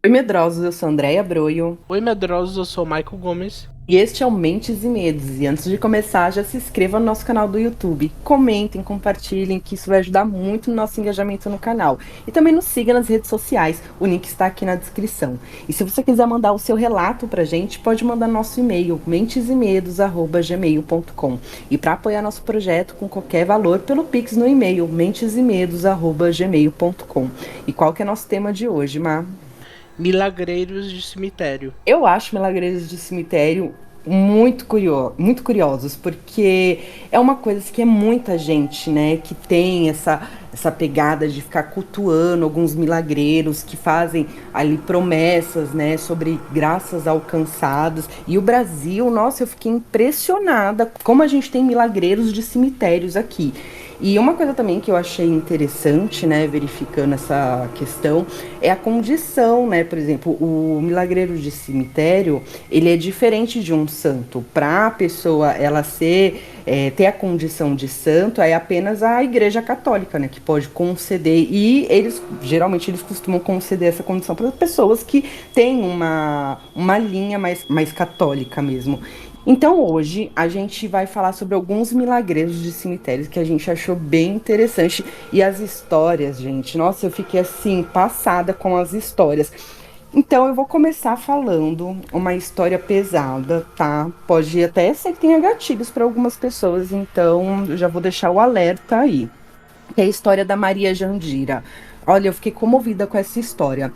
Oi, medrosos, eu sou Andréia Broio. Oi, medrosos, eu sou o Michael Gomes. E este é o Mentes e Medos. E antes de começar, já se inscreva no nosso canal do YouTube. Comentem, compartilhem, que isso vai ajudar muito no nosso engajamento no canal. E também nos siga nas redes sociais, o link está aqui na descrição. E se você quiser mandar o seu relato pra gente, pode mandar no nosso e-mail, mentesemedos@gmail.com. E para apoiar nosso projeto com qualquer valor, pelo Pix no e-mail, mentesemedos@gmail.com. E qual que é nosso tema de hoje, Má? Milagreiros de cemitério. Eu acho Milagreiros de Cemitério muito curiosos, porque é uma coisa assim, que é muita gente, né, que tem essa pegada de ficar cultuando alguns milagreiros que fazem ali promessas, né, sobre graças alcançadas. E o Brasil, nossa, eu fiquei impressionada como a gente tem milagreiros de cemitérios aqui. E uma coisa também que eu achei interessante, né, verificando essa questão, é a condição, né, por exemplo, o milagreiro de cemitério, ele é diferente de um santo. Para a pessoa ela ter a condição de santo, é apenas a Igreja Católica, né, que pode conceder, e geralmente eles costumam conceder essa condição para pessoas que têm uma linha mais católica mesmo. Então hoje a gente vai falar sobre alguns milagreiros de cemitérios que a gente achou bem interessante. E as histórias, gente, nossa, eu fiquei assim, passada com as histórias. Então eu vou começar falando uma história pesada, tá? Pode até ser que tenha gatilhos para algumas pessoas, então eu já vou deixar o alerta aí. Que é a história da Maria Jandira. Olha, eu fiquei comovida com essa história.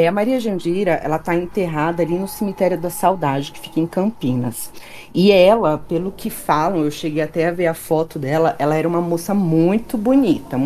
A Maria Jandira, ela tá enterrada ali no Cemitério da Saudade, que fica em Campinas. E ela, pelo que falam, eu cheguei até a ver a foto dela, ela era uma moça muito bonita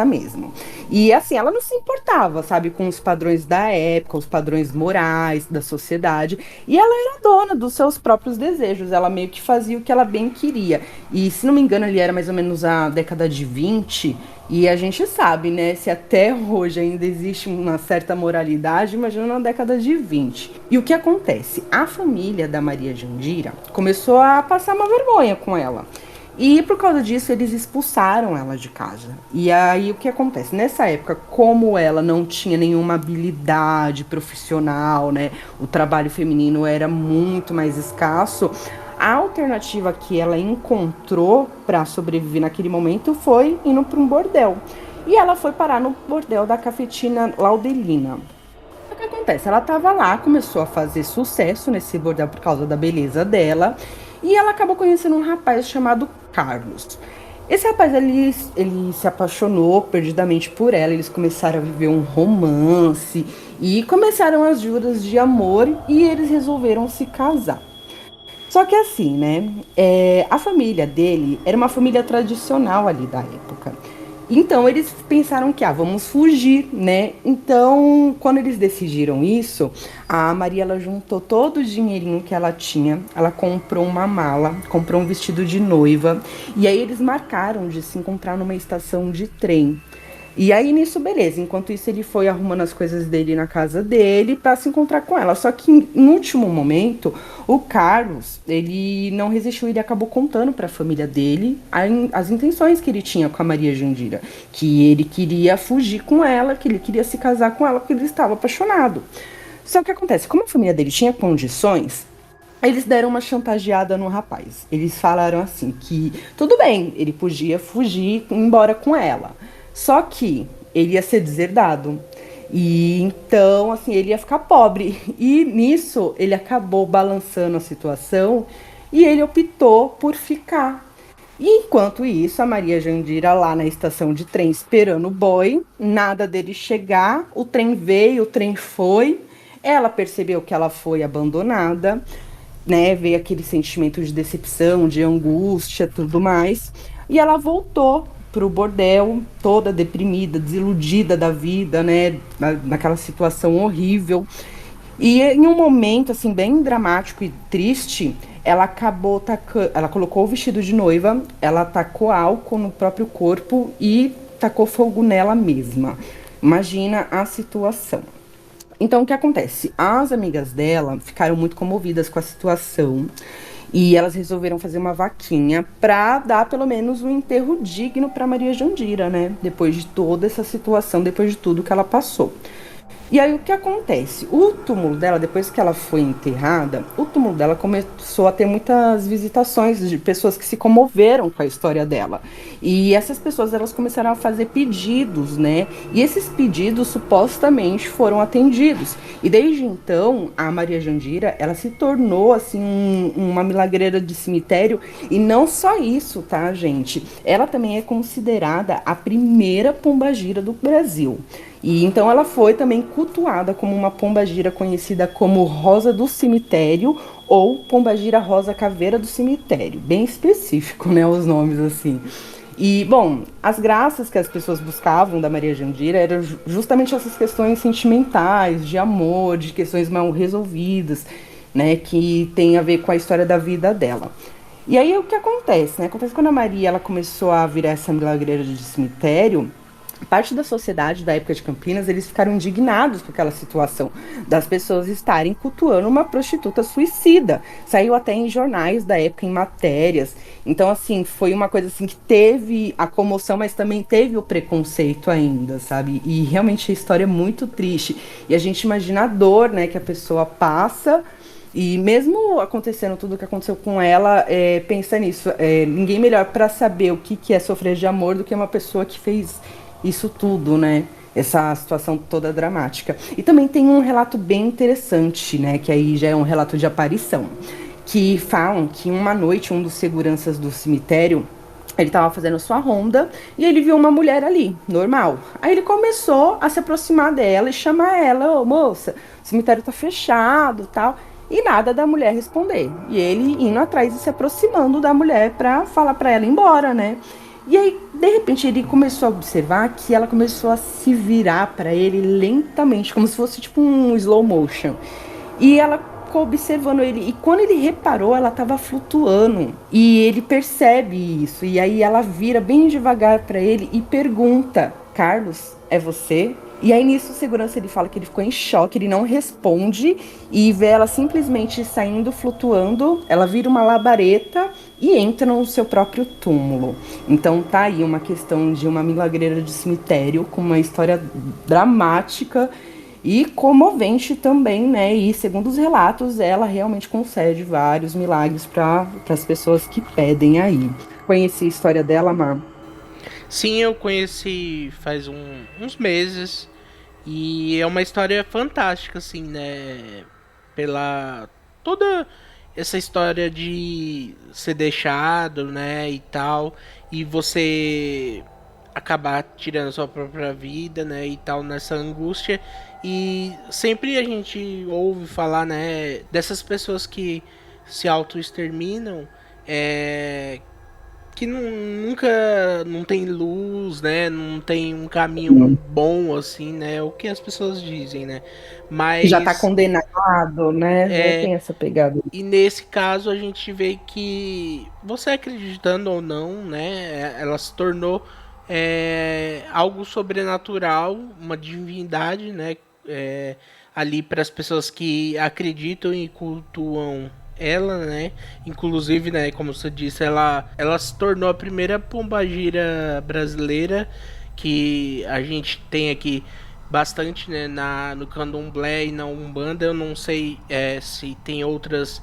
mesmo. E assim, ela não se importava, sabe, com os padrões da época, os padrões morais da sociedade. E ela era dona dos seus próprios desejos, ela meio que fazia o que ela bem queria. E se não me engano, ali era mais ou menos a década de 20. E a gente sabe, né, se até hoje ainda existe uma certa moralidade, imagina na década de 20. E o que acontece? A família da Maria Jandira começou a passar uma vergonha com ela. E por causa disso, eles expulsaram ela de casa. E aí o que acontece? Nessa época, como ela não tinha nenhuma habilidade profissional, né, o trabalho feminino era muito mais escasso, a alternativa que ela encontrou para sobreviver naquele momento foi indo para um bordel. E ela foi parar no bordel da Cafetina Laudelina. O que acontece? Ela estava lá, começou a fazer sucesso nesse bordel por causa da beleza dela. E ela acabou conhecendo um rapaz chamado Carlos. Esse rapaz, ele se apaixonou perdidamente por ela. Eles começaram a viver um romance e começaram as juras de amor. E eles resolveram se casar. Só que assim, né? A família dele era uma família tradicional ali da época. Então eles pensaram que, vamos fugir, né? Então, quando eles decidiram isso, a Maria, ela juntou todo o dinheirinho que ela tinha, ela comprou uma mala, comprou um vestido de noiva, e aí eles marcaram de se encontrar numa estação de trem. E aí nisso, beleza. Enquanto isso, ele foi arrumando as coisas dele na casa dele para se encontrar com ela. Só que em último momento, o Carlos, ele não resistiu, ele acabou contando para a família dele as intenções que ele tinha com a Maria Jandira, que ele queria fugir com ela, que ele queria se casar com ela porque ele estava apaixonado. Só que o que acontece? Como a família dele tinha condições, eles deram uma chantageada no rapaz. Eles falaram assim que tudo bem, ele podia fugir e ir embora com ela. Só que ele ia ser deserdado. E então, assim, ele ia ficar pobre. E nisso, ele acabou balançando a situação e ele optou por ficar. E enquanto isso, a Maria Jandira lá na estação de trem esperando o boy, nada dele chegar, o trem veio, o trem foi. Ela percebeu que ela foi abandonada, né? Veio aquele sentimento de decepção, de angústia, tudo mais. E ela voltou pro bordel, toda deprimida, desiludida da vida, né? Naquela situação horrível. E em um momento, assim, bem dramático e triste, ela acabou ela colocou o vestido de noiva, ela tacou álcool no próprio corpo e tacou fogo nela mesma. Imagina a situação. Então, o que acontece? As amigas dela ficaram muito comovidas com a situação e elas resolveram fazer uma vaquinha para dar pelo menos um enterro digno para Maria Jandira, né? Depois de toda essa situação, depois de tudo que ela passou. E aí o que acontece? O túmulo dela, depois que ela foi enterrada, o túmulo dela começou a ter muitas visitações de pessoas que se comoveram com a história dela. E essas pessoas elas começaram a fazer pedidos, né? E esses pedidos supostamente foram atendidos. E desde então, a Maria Jandira, ela se tornou assim uma milagreira de cemitério, e não só isso, tá, gente? Ela também é considerada a primeira pombagira do Brasil. E então ela foi também cultuada como uma pombagira conhecida como Rosa do Cemitério ou Pombagira Rosa Caveira do Cemitério. Bem específico, né, os nomes assim. E, bom, as graças que as pessoas buscavam da Maria Jandira eram justamente essas questões sentimentais, de amor, de questões mal resolvidas, né, que tem a ver com a história da vida dela. E aí o que acontece, né? Acontece quando a Maria ela começou a virar essa milagreira de cemitério, parte da sociedade da época de Campinas, eles ficaram indignados com aquela situação das pessoas estarem cultuando uma prostituta suicida. Saiu até em jornais da época, em matérias. Então, assim, foi uma coisa assim que teve a comoção, mas também teve o preconceito ainda, sabe? E realmente a história é muito triste. E a gente imagina a dor, né, que a pessoa passa. E mesmo acontecendo tudo o que aconteceu com ela, pensa nisso. Ninguém melhor para saber o que é sofrer de amor do que uma pessoa que fez isso tudo, né? Essa situação toda dramática. E também tem um relato bem interessante, né? Que aí já é um relato de aparição. Que falam que uma noite um dos seguranças do cemitério ele estava fazendo sua ronda e ele viu uma mulher ali, normal. Aí ele começou a se aproximar dela e chamar ela, ô moça, o cemitério tá fechado, tal. E nada da mulher responder. E ele indo atrás e se aproximando da mulher para falar para ela ir embora, né? E aí, de repente, ele começou a observar que ela começou a se virar para ele lentamente, como se fosse tipo um slow motion. E ela ficou observando ele. E quando ele reparou, ela estava flutuando. E ele percebe isso. E aí ela vira bem devagar para ele e pergunta: Carlos, é você? E aí nisso o segurança ele fala que ele ficou em choque, ele não responde e vê ela simplesmente saindo, flutuando, ela vira uma labareda e entra no seu próprio túmulo. Então tá aí uma questão de uma milagreira de cemitério com uma história dramática e comovente também, né? E segundo os relatos, ela realmente concede vários milagres para as pessoas que pedem aí. Conheci a história dela, Mar. Sim, eu conheci faz uns meses. E é uma história fantástica, assim, né? Pela toda essa história de ser deixado, né? E tal. E você acabar tirando a sua própria vida, né? E tal, nessa angústia. E sempre a gente ouve falar, né? Dessas pessoas que se auto-exterminam. É, que nunca não tem luz, né? Não tem um caminho bom assim, né? O que as pessoas dizem, né? Que já tá Mas condenado, né? Já é, tem essa pegada. e nesse caso a gente vê que você acreditando ou não, né? Ela se tornou algo sobrenatural, uma divindade, né? É, ali para as pessoas que acreditam e cultuam ela, né? Inclusive, né? Como você disse, ela se tornou a primeira pombagira brasileira que a gente tem aqui bastante, né, no candomblé e na umbanda. Eu não sei se tem outras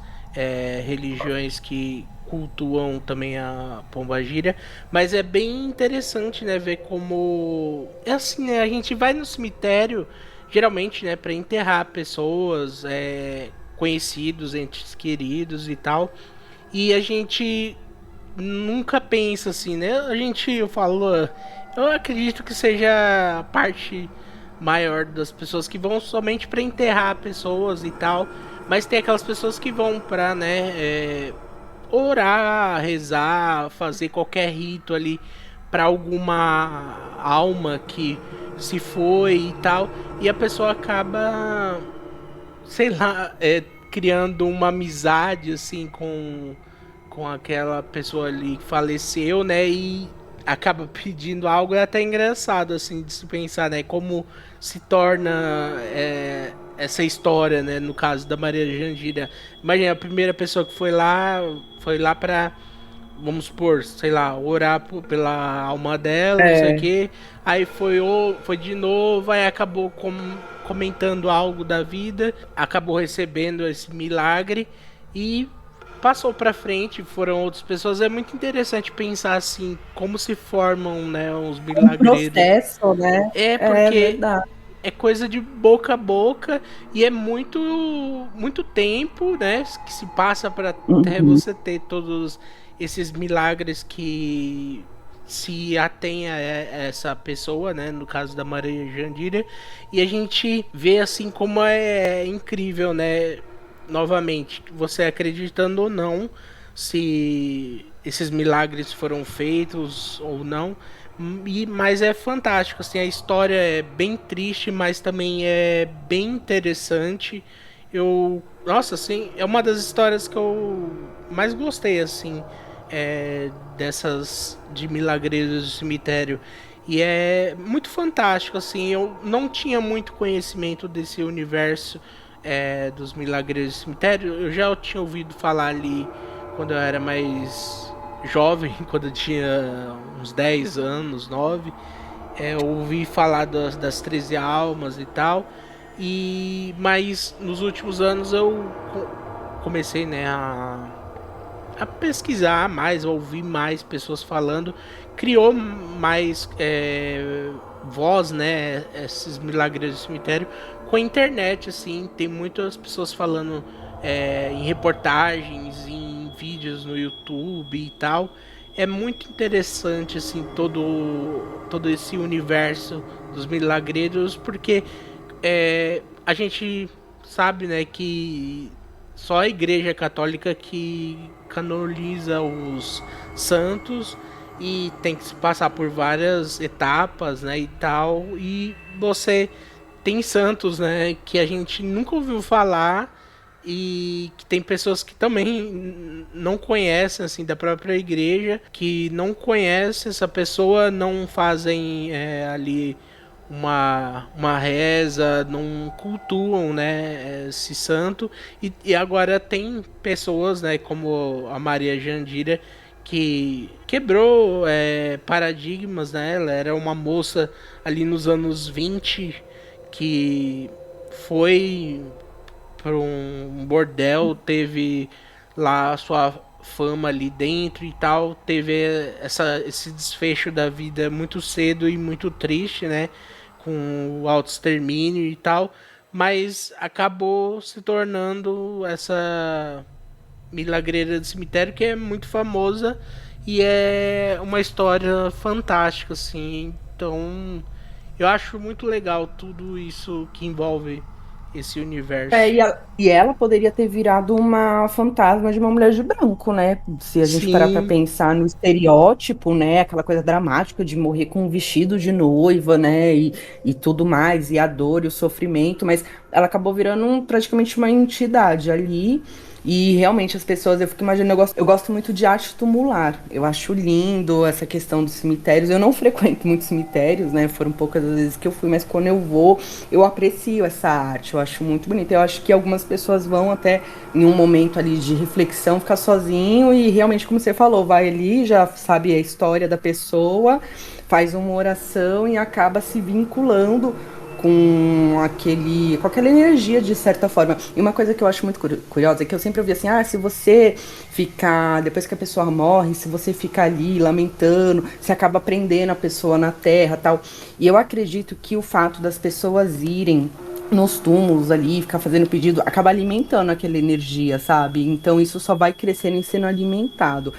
religiões que cultuam também a pombagira, mas é bem interessante, né, ver como é assim, né, a gente vai no cemitério geralmente, né, para enterrar pessoas, conhecidos, entes queridos e tal, e a gente nunca pensa assim, né? Eu falo, eu acredito que seja a parte maior das pessoas que vão somente para enterrar pessoas e tal, mas tem aquelas pessoas que vão para, né, orar, rezar, fazer qualquer rito ali para alguma alma que se foi e tal, e a pessoa acaba, sei lá, criando uma amizade assim com aquela pessoa ali que faleceu, né? E acaba pedindo algo. É até engraçado, assim, de se pensar, né? Como se torna essa história, né? No caso da Maria Jandira. Imagina, a primeira pessoa que foi lá pra, vamos supor, sei lá, orar pela alma dela, não sei o É, que. Aí foi de novo, aí acabou como comentando algo da vida, acabou recebendo esse milagre e passou para frente, foram outras pessoas. É muito interessante pensar assim, como se formam, né, os Um milagreiros. processo, né? É É porque verdade. é coisa de boca a boca e é muito muito tempo, né, que se passa para até Uhum. você ter todos esses milagres que se atém a essa pessoa, né, no caso da Maria Jandira, e a gente vê assim como é incrível, né, novamente, você acreditando ou não, se esses milagres foram feitos ou não, mas é fantástico, assim, a história é bem triste, mas também é bem interessante. Nossa, assim, é uma das histórias que eu mais gostei, assim, dessas de milagreiros do cemitério. E é muito fantástico, assim, eu não tinha muito conhecimento desse universo dos milagreiros do cemitério. Eu já tinha ouvido falar ali quando eu era mais jovem, quando eu tinha uns 10 anos, 9, eu ouvi falar das 13 almas e tal. Mas nos últimos anos eu comecei, né, a pesquisar mais, a ouvir mais pessoas falando, criou mais voz, né, esses milagres do cemitério com a internet, assim, tem muitas pessoas falando em reportagens, em vídeos no YouTube e tal. É muito interessante, assim, todo esse universo dos milagreiros, porque a gente sabe, né, que só a Igreja Católica que canoniza os santos e tem que se passar por várias etapas, né, e tal. E você tem santos, né, que a gente nunca ouviu falar e que tem pessoas que também não conhecem, assim, da própria igreja, que não conhecem essa pessoa, não fazem ali uma reza, não cultuam, né, esse santo. E agora tem pessoas, né, como a Maria Jandira, que quebrou paradigmas, né? Ela era uma moça ali nos anos 20 que foi para um bordel, teve lá a sua fama ali dentro e tal, teve esse desfecho da vida muito cedo e muito triste, né? Com o auto-extermínio e tal, mas acabou se tornando essa milagreira do cemitério que é muito famosa e é uma história fantástica, assim. Então, eu acho muito legal tudo isso que envolve esse universo. E ela poderia ter virado uma fantasma de uma mulher de branco, né? Se a gente parar para Sim, pensar no estereótipo, né? Aquela coisa dramática de morrer com um vestido de noiva, né? E tudo mais, e a dor e o sofrimento, mas ela acabou virando praticamente uma entidade ali. E realmente as pessoas, eu fico imaginando, eu gosto muito de arte tumular. Eu acho lindo essa questão dos cemitérios. Eu não frequento muitos cemitérios, né? Foram poucas as vezes que eu fui, mas quando eu vou, eu aprecio essa arte. Eu acho muito bonita. Eu acho que algumas pessoas vão até em um momento ali de reflexão, ficar sozinho e realmente, como você falou, vai ali, já sabe a história da pessoa, faz uma oração e acaba se vinculando com aquela energia de certa forma. E uma coisa que eu acho muito curiosa é que eu sempre ouvi assim, se você ficar, depois que a pessoa morre, se você ficar ali lamentando, você acaba prendendo a pessoa na terra, tal. E eu acredito que o fato das pessoas irem nos túmulos ali, ficar fazendo pedido, acaba alimentando aquela energia, sabe? Então isso só vai crescendo e sendo alimentado.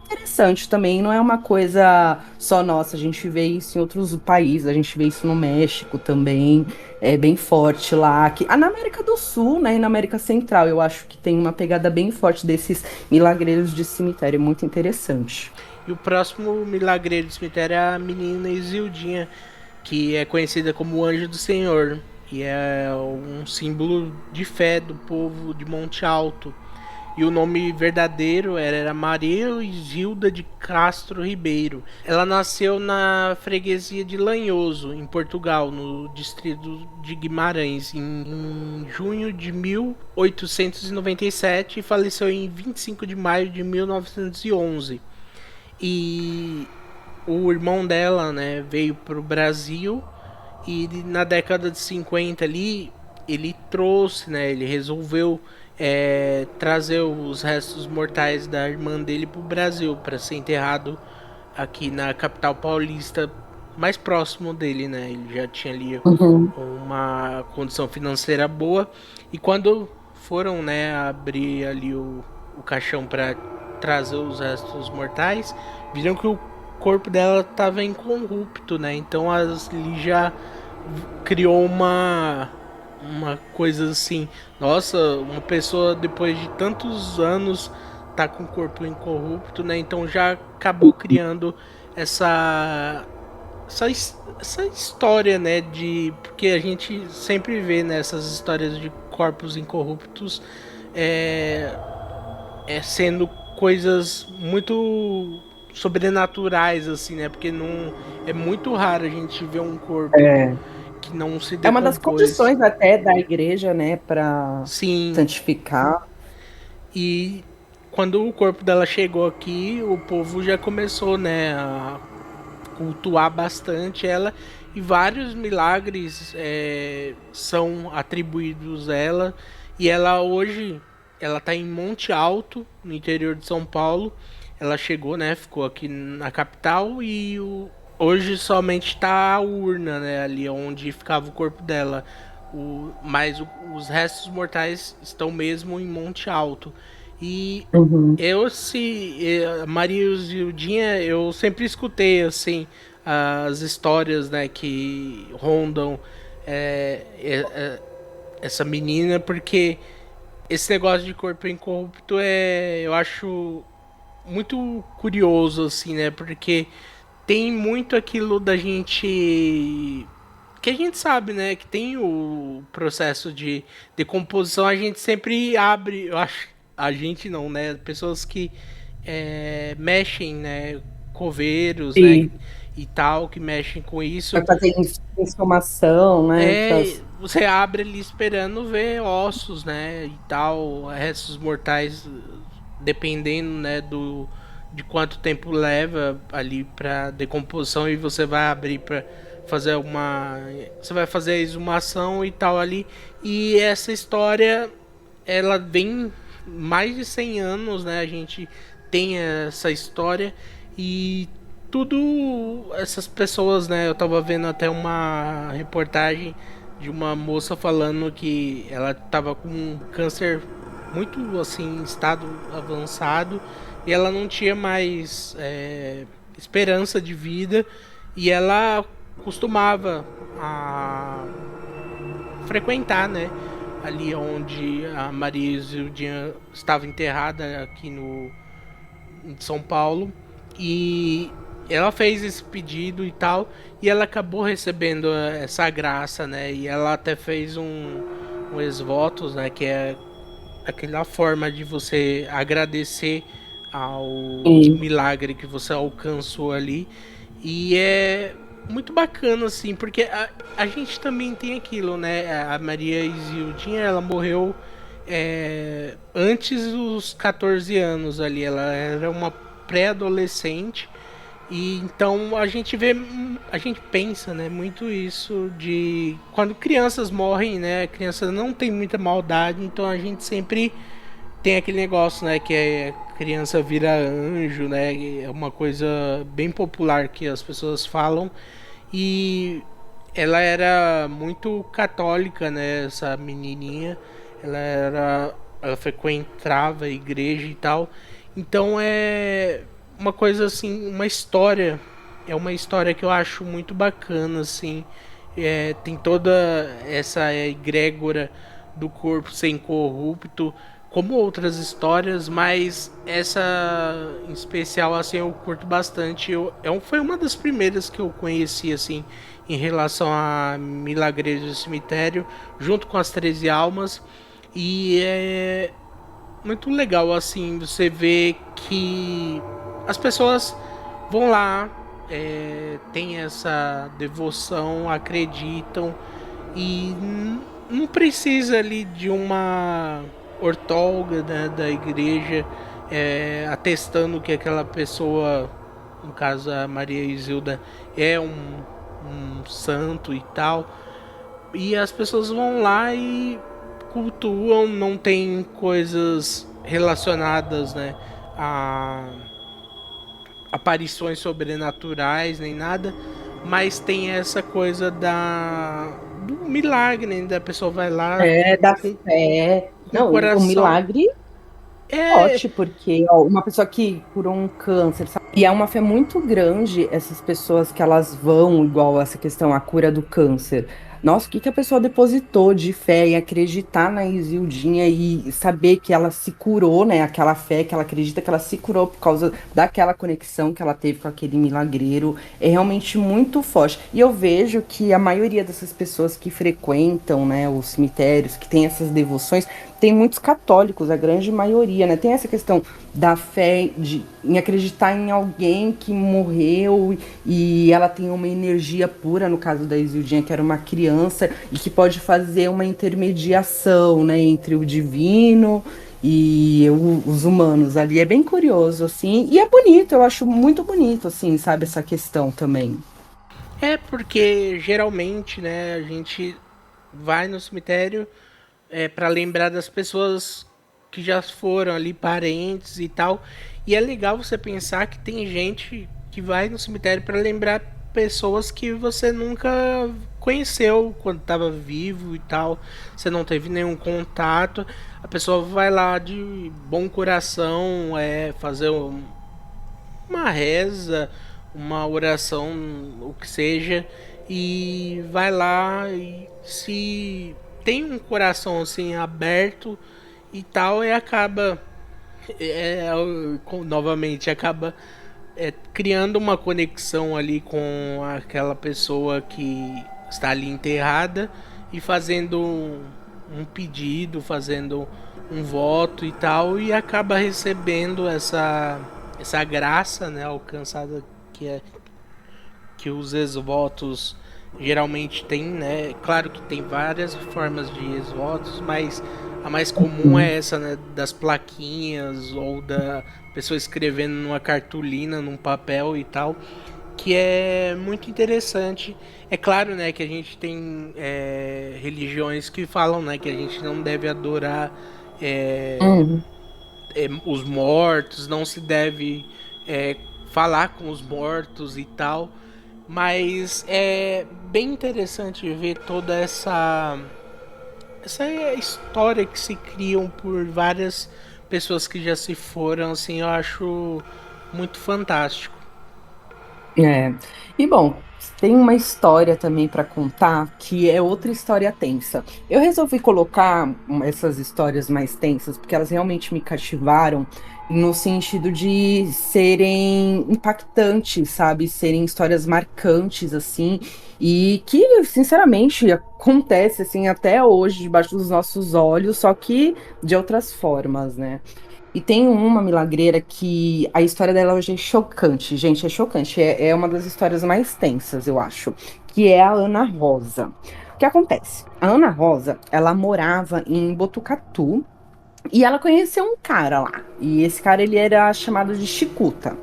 Interessante também, não é uma coisa só nossa, a gente vê isso em outros países, a gente vê isso no México também, é bem forte lá. Na América do Sul, né, e na América Central, eu acho que tem uma pegada bem forte desses milagreiros de cemitério, muito interessante. e o próximo milagreiro do cemitério é a menina Isildinha, que é conhecida como o Anjo do Senhor, e é um símbolo de fé do povo de Monte Alto. E o nome verdadeiro era Maria Isilda de Castro Ribeiro. Ela nasceu na freguesia de Lanhoso, em Portugal, no distrito de Guimarães, em junho de 1897 e faleceu em 25 de maio de 1911. E o irmão dela, né, veio para o Brasil E na década de 50 ali, ele trouxe, né? Ele resolveu trazer os restos mortais da irmã dele para o Brasil, para ser enterrado aqui na capital paulista, mais próximo dele, né? Ele já tinha ali Uhum. uma condição financeira boa. E quando foram, né, abrir ali o caixão para trazer os restos mortais, viram que o corpo dela estava incorrupto, né? Então ali já criou uma coisa assim, nossa, uma pessoa depois de tantos anos tá com o corpo incorrupto, né? Então já acabou criando essa essa, essa história, né, de porque a gente sempre vê nessas histórias de corpos incorruptos é, sendo coisas muito sobrenaturais assim, né? Porque não é muito raro a gente ver um corpo É. que não se É uma das decompôs. condições até da igreja, né, para Sim, santificar. e quando o corpo dela chegou aqui, o povo já começou, né, a cultuar bastante ela e vários milagres são atribuídos a ela. E ela hoje, ela tá em Monte Alto, no interior de São Paulo. Ela chegou, né, ficou aqui na capital e hoje somente tá a urna, né, ali onde ficava o corpo dela. Mas os restos mortais estão mesmo em Monte Alto. E Uhum. Maria Zildinha, eu sempre escutei assim as histórias, né, que rondam é, é, é, essa menina, porque esse negócio de corpo incorrupto eu acho muito curioso assim, né, porque tem muito aquilo da gente que a gente sabe, né, que tem o processo de decomposição, a gente sempre abre, eu acho, a gente não, né, pessoas que mexem, né, coveiros, né, Sim. e tal, que mexem com isso, Vai fazer insumação, né? você abre ali esperando ver ossos, né, e tal, restos mortais, dependendo, né, de quanto tempo leva ali para decomposição e você vai abrir para fazer você vai fazer a exumação e tal ali. E essa história ela vem mais de 100 anos, né? A gente tem essa história e tudo essas pessoas, né? Eu tava vendo até uma reportagem de uma moça falando que ela tava com um câncer muito assim em estado avançado e ela não tinha mais esperança de vida e ela costumava frequentar, né, ali onde a Maria Zildinha estava enterrada aqui no em São Paulo e ela fez esse pedido e tal e ela acabou recebendo essa graça, né? E ela até fez um ex-votos, né? Que é aquela forma de você agradecer ao Sim. milagre que você alcançou ali. E é muito bacana, assim, porque a gente também tem aquilo, né? A Maria Isildinha, ela morreu antes dos 14 anos ali. Ela era uma pré-adolescente. E então a gente pensa, né, muito isso de quando crianças morrem, né, a criança não tem muita maldade, então a gente sempre tem aquele negócio, né, que criança vira anjo, né, é uma coisa bem popular que as pessoas falam e ela era muito católica, né, essa menininha, ela frequentava a igreja e tal, então é uma coisa assim, é uma história que eu acho muito bacana, assim, tem toda essa egrégora do corpo ser incorrupto, como outras histórias, mas essa em especial assim eu curto bastante. Foi uma das primeiras que eu conheci assim em relação a Milagreiro do Cemitério, junto com as 13 Almas. E é muito legal assim você vê que as pessoas vão lá, tem essa devoção, acreditam e não precisa ali de uma ortóloga, né, da igreja atestando que aquela pessoa, no caso a Maria Isilda, é um santo e tal. E as pessoas vão lá e cultuam, não tem coisas relacionadas, né, a aparições sobrenaturais nem nada, mas tem essa coisa do milagre, né? Da pessoa vai lá É, da com, fé. com o Não, o coração. milagre É, forte, porque ó, uma pessoa que curou um câncer, sabe? E é uma fé muito grande essas pessoas que elas vão, igual essa questão, a cura do câncer. Nossa, o que que a pessoa depositou de fé em acreditar na Isildinha e saber que ela se curou, né? Aquela fé que ela acredita que ela se curou por causa daquela conexão que ela teve com aquele milagreiro. É realmente muito forte. E eu vejo que a maioria dessas pessoas que frequentam, né, os cemitérios, que têm essas devoções, tem muitos católicos, a grande maioria, né? Tem essa questão da fé em acreditar em alguém que morreu e ela tem uma energia pura, no caso da Isildinha, que era uma criança, e que pode fazer uma intermediação, né, entre o divino e os humanos ali. É bem curioso, assim, e é bonito, eu acho muito bonito, assim, sabe, essa questão também. porque geralmente, né, a gente vai no cemitério para lembrar das pessoas que já foram ali, parentes e tal. E é legal você pensar que tem gente que vai no cemitério para lembrar pessoas que você nunca conheceu quando estava vivo e tal. Você não teve nenhum contato. A pessoa vai lá de bom coração, fazer uma reza, uma oração, o que seja, e vai lá e se tem um coração assim aberto e tal, e acaba novamente acaba criando uma conexão ali com aquela pessoa que está ali enterrada e fazendo um pedido, fazendo um voto e tal, e acaba recebendo essa graça, né, alcançada que é que os ex-votos geralmente têm, né? Claro que tem várias formas de ex-votos, mas a mais comum é essa, né, das plaquinhas ou da pessoa escrevendo numa cartolina, num papel e tal, que é muito interessante. É claro, né, que a gente tem religiões que falam, né, que a gente não deve adorar é, Uhum. os mortos, não se deve falar com os mortos e tal. Mas é bem interessante ver toda essa história que se criam por várias pessoas que já se foram, assim, eu acho muito fantástico. É. E bom, tem uma história também para contar que é outra história tensa. Eu resolvi colocar essas histórias mais tensas porque elas realmente me cativaram no sentido de serem impactantes, sabe? Serem histórias marcantes assim e que, sinceramente, acontece assim até hoje debaixo dos nossos olhos, só que de outras formas, né? E tem uma milagreira que a história dela hoje é chocante, gente, é chocante. É uma das histórias mais tensas, eu acho, que é a Ana Rosa. O que acontece? A Ana Rosa, ela morava em Botucatu e ela conheceu um cara lá. E esse cara, ele era chamado de Chicuta.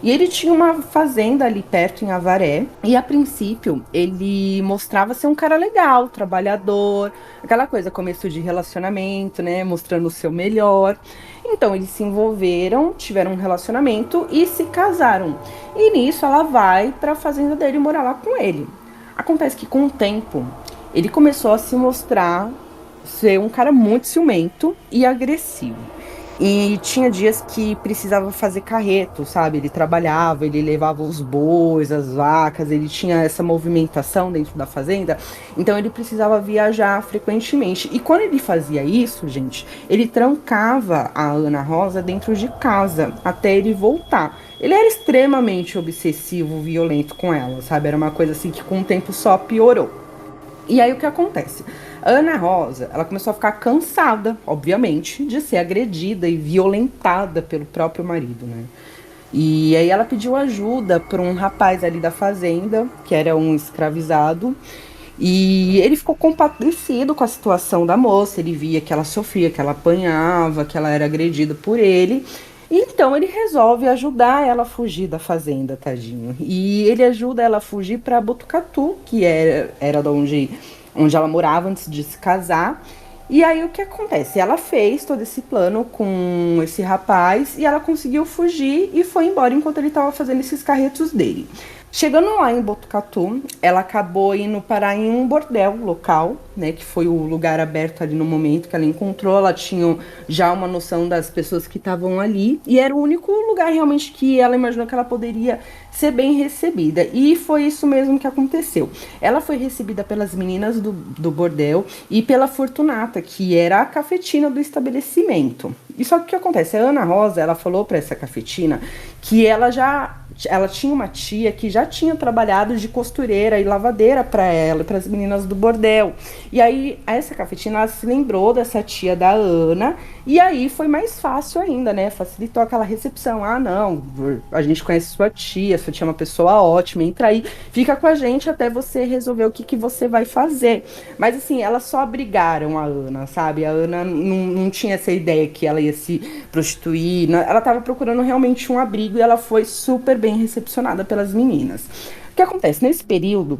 E ele tinha uma fazenda ali perto em Avaré. E a princípio, ele mostrava ser um cara legal, trabalhador, aquela coisa, começo de relacionamento, né? Mostrando o seu melhor. Então, eles se envolveram, tiveram um relacionamento e se casaram. E nisso, ela vai para a fazenda dele morar lá com ele. Acontece que, com o tempo, ele começou a se mostrar ser um cara muito ciumento e agressivo. E tinha dias que precisava fazer carreto, sabe? Ele trabalhava, ele levava os bois, as vacas, ele tinha essa movimentação dentro da fazenda, então ele precisava viajar frequentemente. E quando ele fazia isso, gente, ele trancava a Ana Rosa dentro de casa até ele voltar. Ele era extremamente obsessivo, violento com ela, sabe? Era uma coisa assim que com o tempo só piorou. E aí o que acontece? A Ana Rosa, ela começou a ficar cansada, obviamente, de ser agredida e violentada pelo próprio marido, né? E aí ela pediu ajuda para um rapaz ali da fazenda, que era um escravizado, e ele ficou compadecido com a situação da moça, ele via que ela sofria, que ela apanhava, que ela era agredida por ele, Então ele resolve ajudar ela a fugir da fazenda, tadinho. E ele ajuda ela a fugir para Botucatu, que era de onde ela morava antes de se casar. E aí o que acontece? Ela fez todo esse plano com esse rapaz e ela conseguiu fugir e foi embora enquanto ele estava fazendo esses carretos dele. Chegando lá em Botucatu, ela acabou indo parar em um bordel local, né, que foi o lugar aberto ali no momento que ela encontrou. Ela tinha já uma noção das pessoas que estavam ali e era o único lugar realmente que ela imaginou que ela poderia ser bem recebida. E foi isso mesmo que aconteceu. Ela foi recebida pelas meninas do bordel e pela Fortunata, que era a cafetina do estabelecimento. E só que o que acontece? A Ana Rosa, ela falou para essa cafetina que ela tinha uma tia que já tinha trabalhado de costureira e lavadeira para ela, para as meninas do bordel. E aí, essa cafetina, ela se lembrou dessa tia da Ana, e aí foi mais fácil ainda, né? Facilitou aquela recepção. Ah, não, a gente conhece sua tia é uma pessoa ótima, entra aí, fica com a gente até você resolver o que você vai fazer. Mas assim, elas só abrigaram a Ana, sabe? A Ana não tinha essa ideia que ela ia se prostituir, ela estava procurando realmente um abrigo e ela foi super bem recepcionada pelas meninas. O que acontece? Nesse período,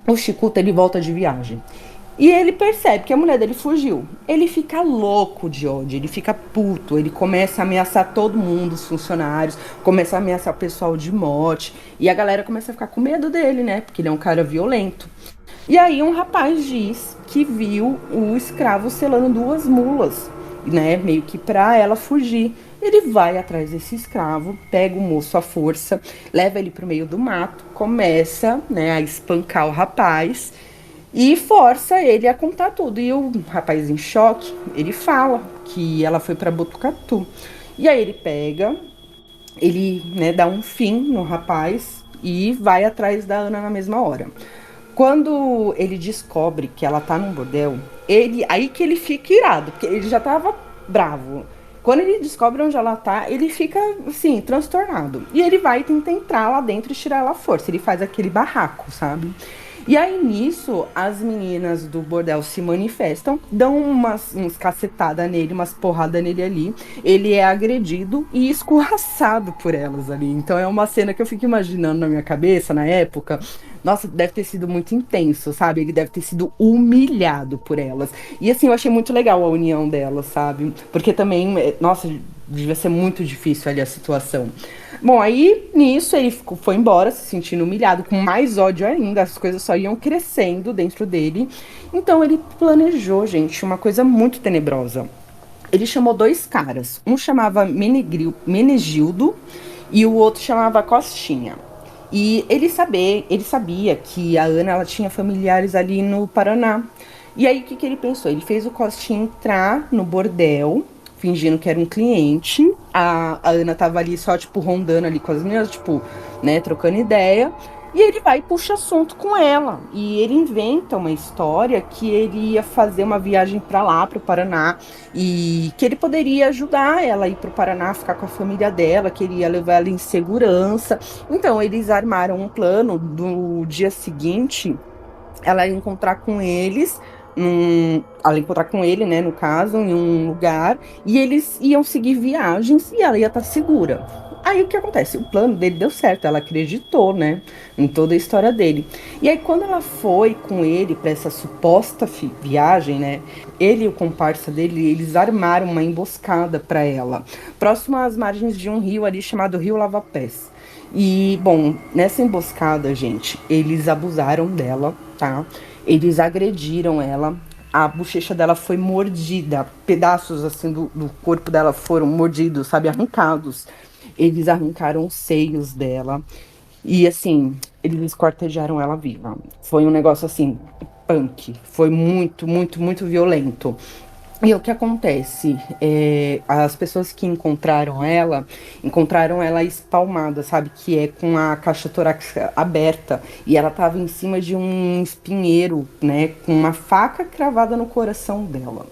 o Chicuta, ele volta de viagem. E ele percebe que a mulher dele fugiu. Ele fica louco de ódio, ele fica puto, ele começa a ameaçar todo mundo, os funcionários, começa a ameaçar o pessoal de morte. E a galera começa a ficar com medo dele, né? Porque ele é um cara violento. E aí um rapaz diz que viu o escravo selando 2 mulas, né? Meio que pra ela fugir. Ele vai atrás desse escravo, pega o moço à força, leva ele pro meio do mato, começa, né, a espancar o rapaz e força ele a contar tudo. E o rapaz, em choque, ele fala que ela foi para Botucatu. E aí ele pega, ele, né, dá um fim no rapaz e vai atrás da Ana na mesma hora. Quando ele descobre que ela tá num bordel, aí que ele fica irado, porque ele já tava bravo. Quando ele descobre onde ela tá, ele fica, assim, transtornado. E ele vai tentar entrar lá dentro e tirar ela à força. Ele faz aquele barraco, sabe? E aí, nisso, as meninas do bordel se manifestam, dão uns cacetadas nele, umas porradas nele ali. Ele é agredido e escorraçado por elas ali. Então é uma cena que eu fico imaginando na minha cabeça, na época. Nossa, deve ter sido muito intenso, sabe? Ele deve ter sido humilhado por elas. E assim, eu achei muito legal a união delas, sabe? Porque também, nossa, devia ser muito difícil ali a situação. Bom, aí nisso ele foi embora, se sentindo humilhado, com mais ódio ainda, as coisas só iam crescendo dentro dele. Então ele planejou, gente, uma coisa muito tenebrosa. Ele chamou 2 caras, um chamava Menegildo e o outro chamava Costinha. E ele sabia que a Ana, ela tinha familiares ali no Paraná. E aí o que ele pensou? Ele fez o Costinha entrar no bordel, fingindo que era um cliente. A Ana tava ali só, tipo, rondando ali com as meninas, tipo, né, trocando ideia. E ele vai e puxa assunto com ela. E ele inventa uma história que ele ia fazer uma viagem para lá, pro Paraná, e que ele poderia ajudar ela a ir pro Paraná, ficar com a família dela, que ele ia levar ela em segurança. Então, eles armaram um plano do dia seguinte, ela ia encontrar com eles, ela ia encontrar com ele, né, no caso, em um lugar, e eles iam seguir viagens e ela ia estar segura. Aí o que acontece? O plano dele deu certo, ela acreditou, né, em toda a história dele. E aí quando ela foi com ele para essa suposta viagem, né, ele e o comparsa dele, eles armaram uma emboscada para ela, próximo às margens de um rio ali chamado Rio Lava-Pés. E, bom, nessa emboscada, gente, eles abusaram dela, tá? Eles agrediram ela, a bochecha dela foi mordida, pedaços, assim, do corpo dela foram mordidos, sabe, arrancados. Eles arrancaram os seios dela e, assim, eles esquartejaram ela viva. Foi um negócio, assim, punk. Foi muito, muito, muito violento. E o que acontece? As pessoas que encontraram ela espalmada, sabe? Que é com a caixa torácica aberta. E ela tava em cima de um espinheiro, né? Com uma faca cravada no coração dela.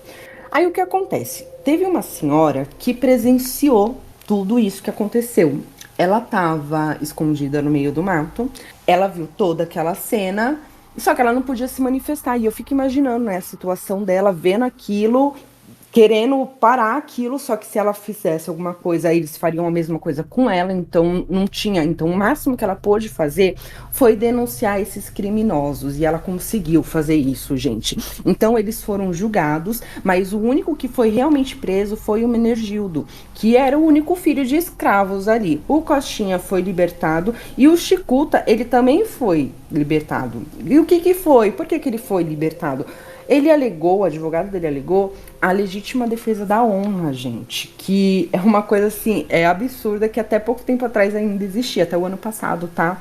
Aí o que acontece? Teve uma senhora que presenciou tudo isso que aconteceu. Ela tava escondida no meio do mato. Ela viu toda aquela cena. Só que ela não podia se manifestar. E eu fico imaginando, né, a situação dela, vendo aquilo, querendo parar aquilo, só que se ela fizesse alguma coisa, aí eles fariam a mesma coisa com ela, então não tinha. Então, o máximo que ela pôde fazer foi denunciar esses criminosos, e ela conseguiu fazer isso, gente. Então, eles foram julgados, mas o único que foi realmente preso foi o Menegildo, que era o único filho de escravos ali. O Costinha foi libertado e o Chicuta, ele também foi libertado. E o que que foi? Por que que ele foi libertado? Ele alegou, o advogado dele alegou, a legítima defesa da honra, gente. Que é uma coisa assim, é absurda, que até pouco tempo atrás ainda existia, até o ano passado, tá?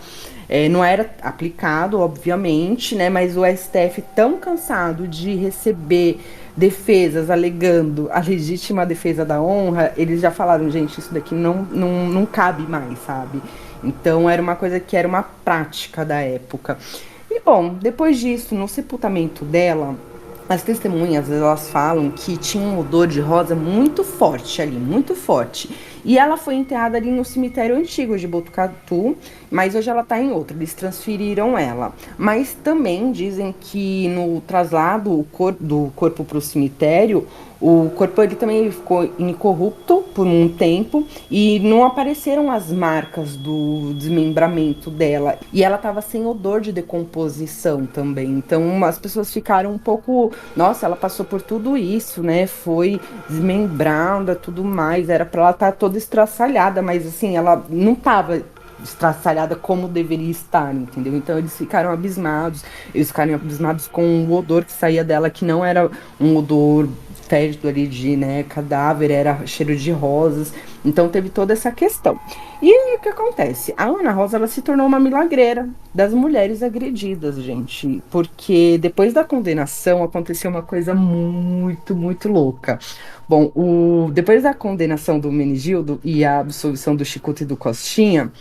Não era aplicado, obviamente, né? Mas o STF, tão cansado de receber defesas alegando a legítima defesa da honra, eles já falaram, gente, isso daqui não cabe mais, sabe? Então era uma coisa que era uma prática da época. E bom, depois disso, no sepultamento dela, as testemunhas, elas falam que tinha um odor de rosa muito forte ali, muito forte. E ela foi enterrada ali no cemitério antigo de Botucatu, mas hoje ela está em outro, eles transferiram ela. Mas também dizem que no traslado do corpo para o cemitério, o corpo ele também ficou incorrupto por um tempo e não apareceram as marcas do desmembramento dela. E ela estava sem odor de decomposição também. Então as pessoas ficaram um pouco, nossa, ela passou por tudo isso, né? Foi desmembrada, tudo mais. Era para ela estar toda estraçalhada, mas assim, ela não estava estraçalhada como deveria estar, entendeu? Então eles ficaram abismados com o odor que saía dela, que não era um odor fétido ali de, né, cadáver, era cheiro de rosas. Então teve toda essa questão. E aí, o que acontece? A Ana Rosa, ela se tornou uma milagreira das mulheres agredidas, gente, porque depois da condenação aconteceu uma coisa muito, muito louca. Bom, depois da condenação do Menegildo e a absolvição do Chicuto e do Costinha,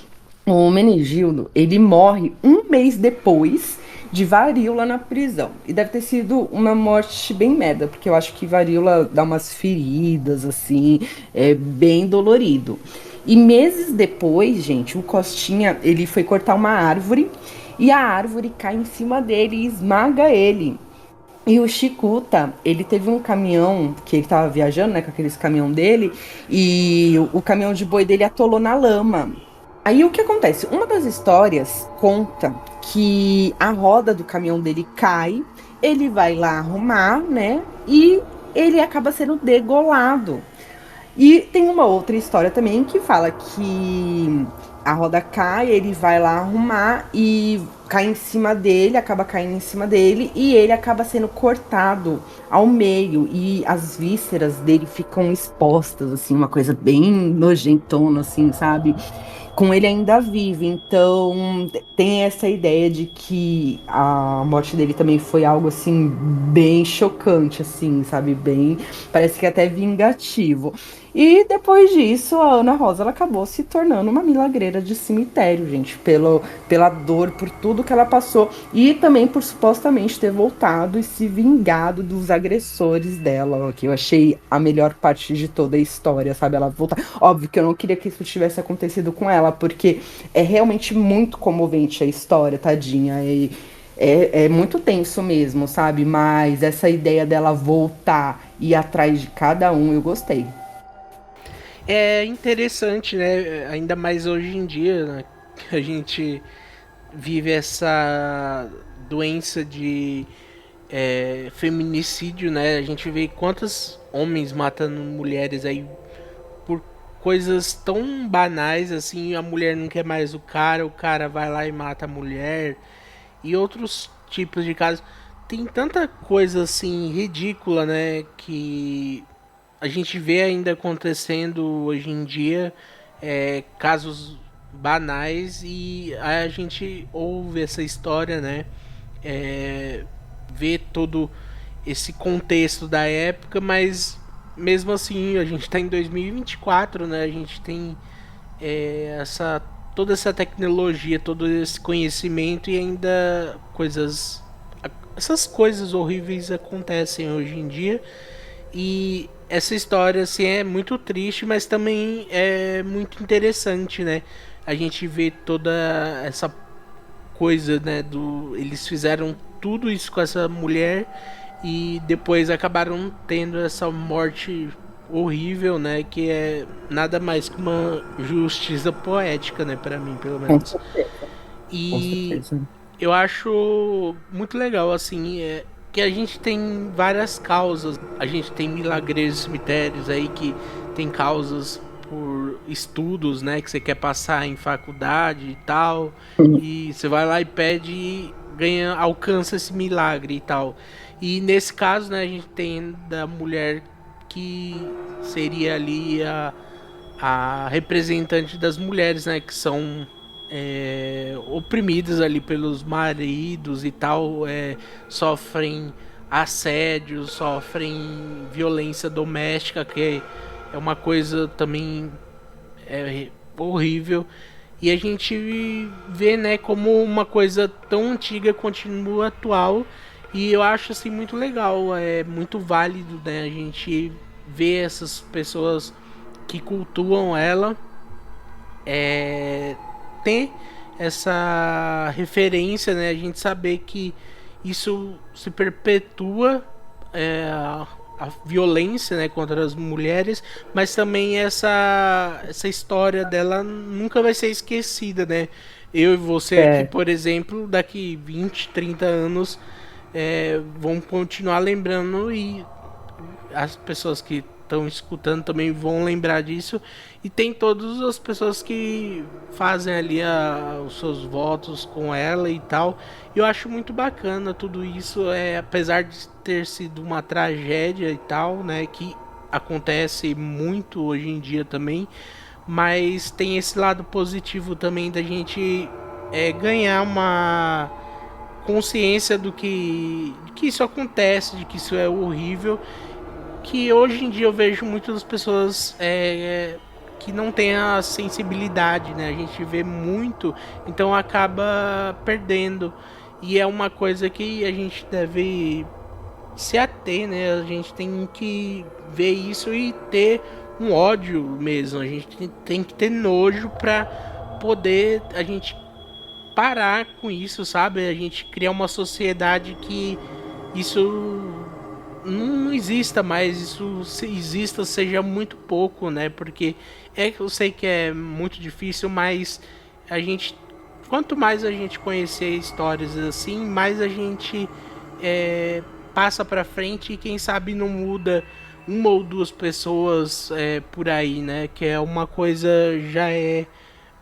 o Menegildo, ele morre um mês depois de varíola na prisão. E deve ter sido uma morte bem merda, porque eu acho que varíola dá umas feridas, assim, é bem dolorido. E meses depois, gente, o Costinha, ele foi cortar uma árvore e a árvore cai em cima dele e esmaga ele. E o Chicuta, ele teve um caminhão que ele tava viajando, né, com aqueles caminhão dele, e o caminhão de boi dele atolou na lama. Aí o que acontece? Uma das histórias conta que a roda do caminhão dele cai, ele vai lá arrumar, né? E ele acaba sendo degolado. E tem uma outra história também que fala que a roda cai, ele vai lá arrumar e cai em cima dele, acaba caindo em cima dele e ele acaba sendo cortado ao meio e as vísceras dele ficam expostas, assim, uma coisa bem nojentona, assim, sabe? Com ele ainda vivo. Então tem essa ideia de que a morte dele também foi algo assim bem chocante, assim, sabe? Bem, parece que até vingativo. E depois disso, a Ana Rosa ela acabou se tornando uma milagreira de cemitério, gente, pela dor, por tudo que ela passou e também por supostamente ter voltado e se vingado dos agressores dela, que eu achei a melhor parte de toda a história, sabe? Ela voltar. Óbvio que eu não queria que isso tivesse acontecido com ela, porque é realmente muito comovente a história, tadinha. E é muito tenso mesmo, sabe? Mas essa ideia dela voltar e ir atrás de cada um, eu gostei. É interessante, né? Ainda mais hoje em dia, né? Que a gente vive essa doença de feminicídio, né? A gente vê quantos homens matando mulheres aí por coisas tão banais assim. A mulher não quer mais o cara vai lá e mata a mulher. E outros tipos de casos. Tem tanta coisa assim ridícula, né? Que a gente vê ainda acontecendo hoje em dia, casos banais, e a gente ouve essa história, né? Vê todo esse contexto da época, mas mesmo assim a gente está em 2024, né? A gente tem essa toda essa tecnologia, todo esse conhecimento e ainda essas coisas horríveis acontecem hoje em dia. E essa história assim é muito triste, mas também é muito interessante, né? A gente vê toda essa coisa, né, do eles fizeram tudo isso com essa mulher e depois acabaram tendo essa morte horrível, né? Que é nada mais que uma justiça poética, né? Para mim, pelo Com menos. certeza, com E certeza. eu acho muito legal, assim, que a gente tem várias causas. A gente tem milagreiros cemitérios aí que tem causas por estudos, né? Que você quer passar em faculdade e tal. E você vai lá e pede e ganha, alcança esse milagre e tal. E nesse caso, né, a gente tem da mulher que seria ali a representante das mulheres, né, que são oprimidas ali pelos maridos e tal, sofrem assédio, sofrem violência doméstica, que é uma coisa também horrível. E a gente vê, né, como uma coisa tão antiga continua atual. E eu acho assim muito legal, é muito válido, né, a gente ver essas pessoas que cultuam ela ter essa referência, né? A gente saber que isso se perpetua, a violência, né, contra as mulheres, mas também essa história dela nunca vai ser esquecida, né? Eu e você aqui, É, por exemplo, daqui 20, 30 anos, vão continuar lembrando e as pessoas que estão escutando também vão lembrar disso. E tem todas as pessoas que fazem ali os seus votos com ela e tal. E eu acho muito bacana tudo isso, apesar de ter sido uma tragédia e tal, né, que acontece muito hoje em dia também, mas tem esse lado positivo também da gente ganhar uma consciência de que isso acontece, de que isso é horrível, que hoje em dia eu vejo muitas pessoas que não têm a sensibilidade, né? A gente vê muito, então acaba perdendo. E é uma coisa que a gente deve se ater, né? A gente tem que ver isso e ter um ódio mesmo. A gente tem que ter nojo pra poder a gente parar com isso, sabe? A gente criar uma sociedade que isso não exista mais, isso se exista seja muito pouco, né? Porque eu sei que é muito difícil, mas a gente, quanto mais a gente conhecer histórias assim, mais a gente passa para frente e quem sabe não muda uma ou duas pessoas por aí, né? Que é uma coisa, já é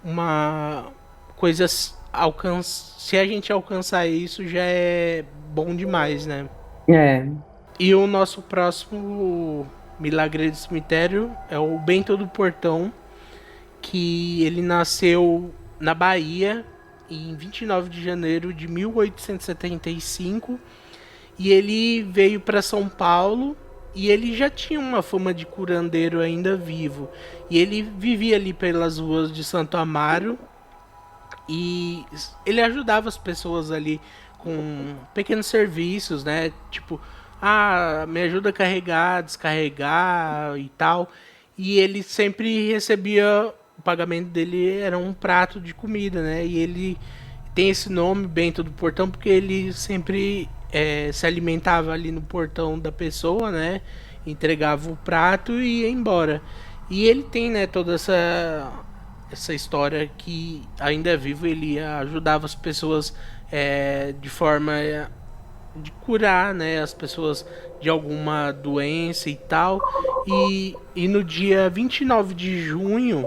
uma coisa se a gente alcançar isso já é bom demais, né? é. E o nosso próximo milagre do cemitério é o Bento do Portão, que ele nasceu na Bahia em 29 de janeiro de 1875 e ele veio para São Paulo e ele já tinha uma fama de curandeiro ainda vivo. E ele vivia ali pelas ruas de Santo Amaro e ele ajudava as pessoas ali com pequenos serviços, né? Tipo, me ajuda a carregar, descarregar e tal. E ele sempre recebia, o pagamento dele era um prato de comida, né? E ele tem esse nome, Bento do Portão, porque ele sempre se alimentava ali no portão da pessoa, né? Entregava o prato e ia embora. E ele tem, né, toda essa história que ainda é vivo, ele ajudava as pessoas de forma de curar, né, as pessoas de alguma doença e tal. E no dia 29 de junho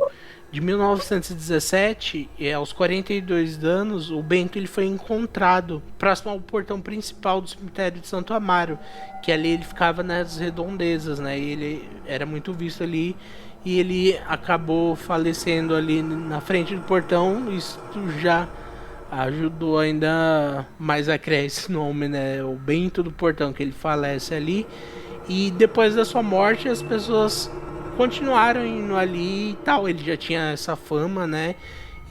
de 1917, aos 42 anos, o Bento ele foi encontrado próximo ao portão principal do cemitério de Santo Amaro, que ali ele ficava nas redondezas, né? E ele era muito visto ali e ele acabou falecendo ali na frente do portão. Isso já ajudou ainda mais a criar esse nome, né? O Bento do Portão, que ele falece ali. E depois da sua morte, as pessoas continuaram indo ali e tal. Ele já tinha essa fama, né?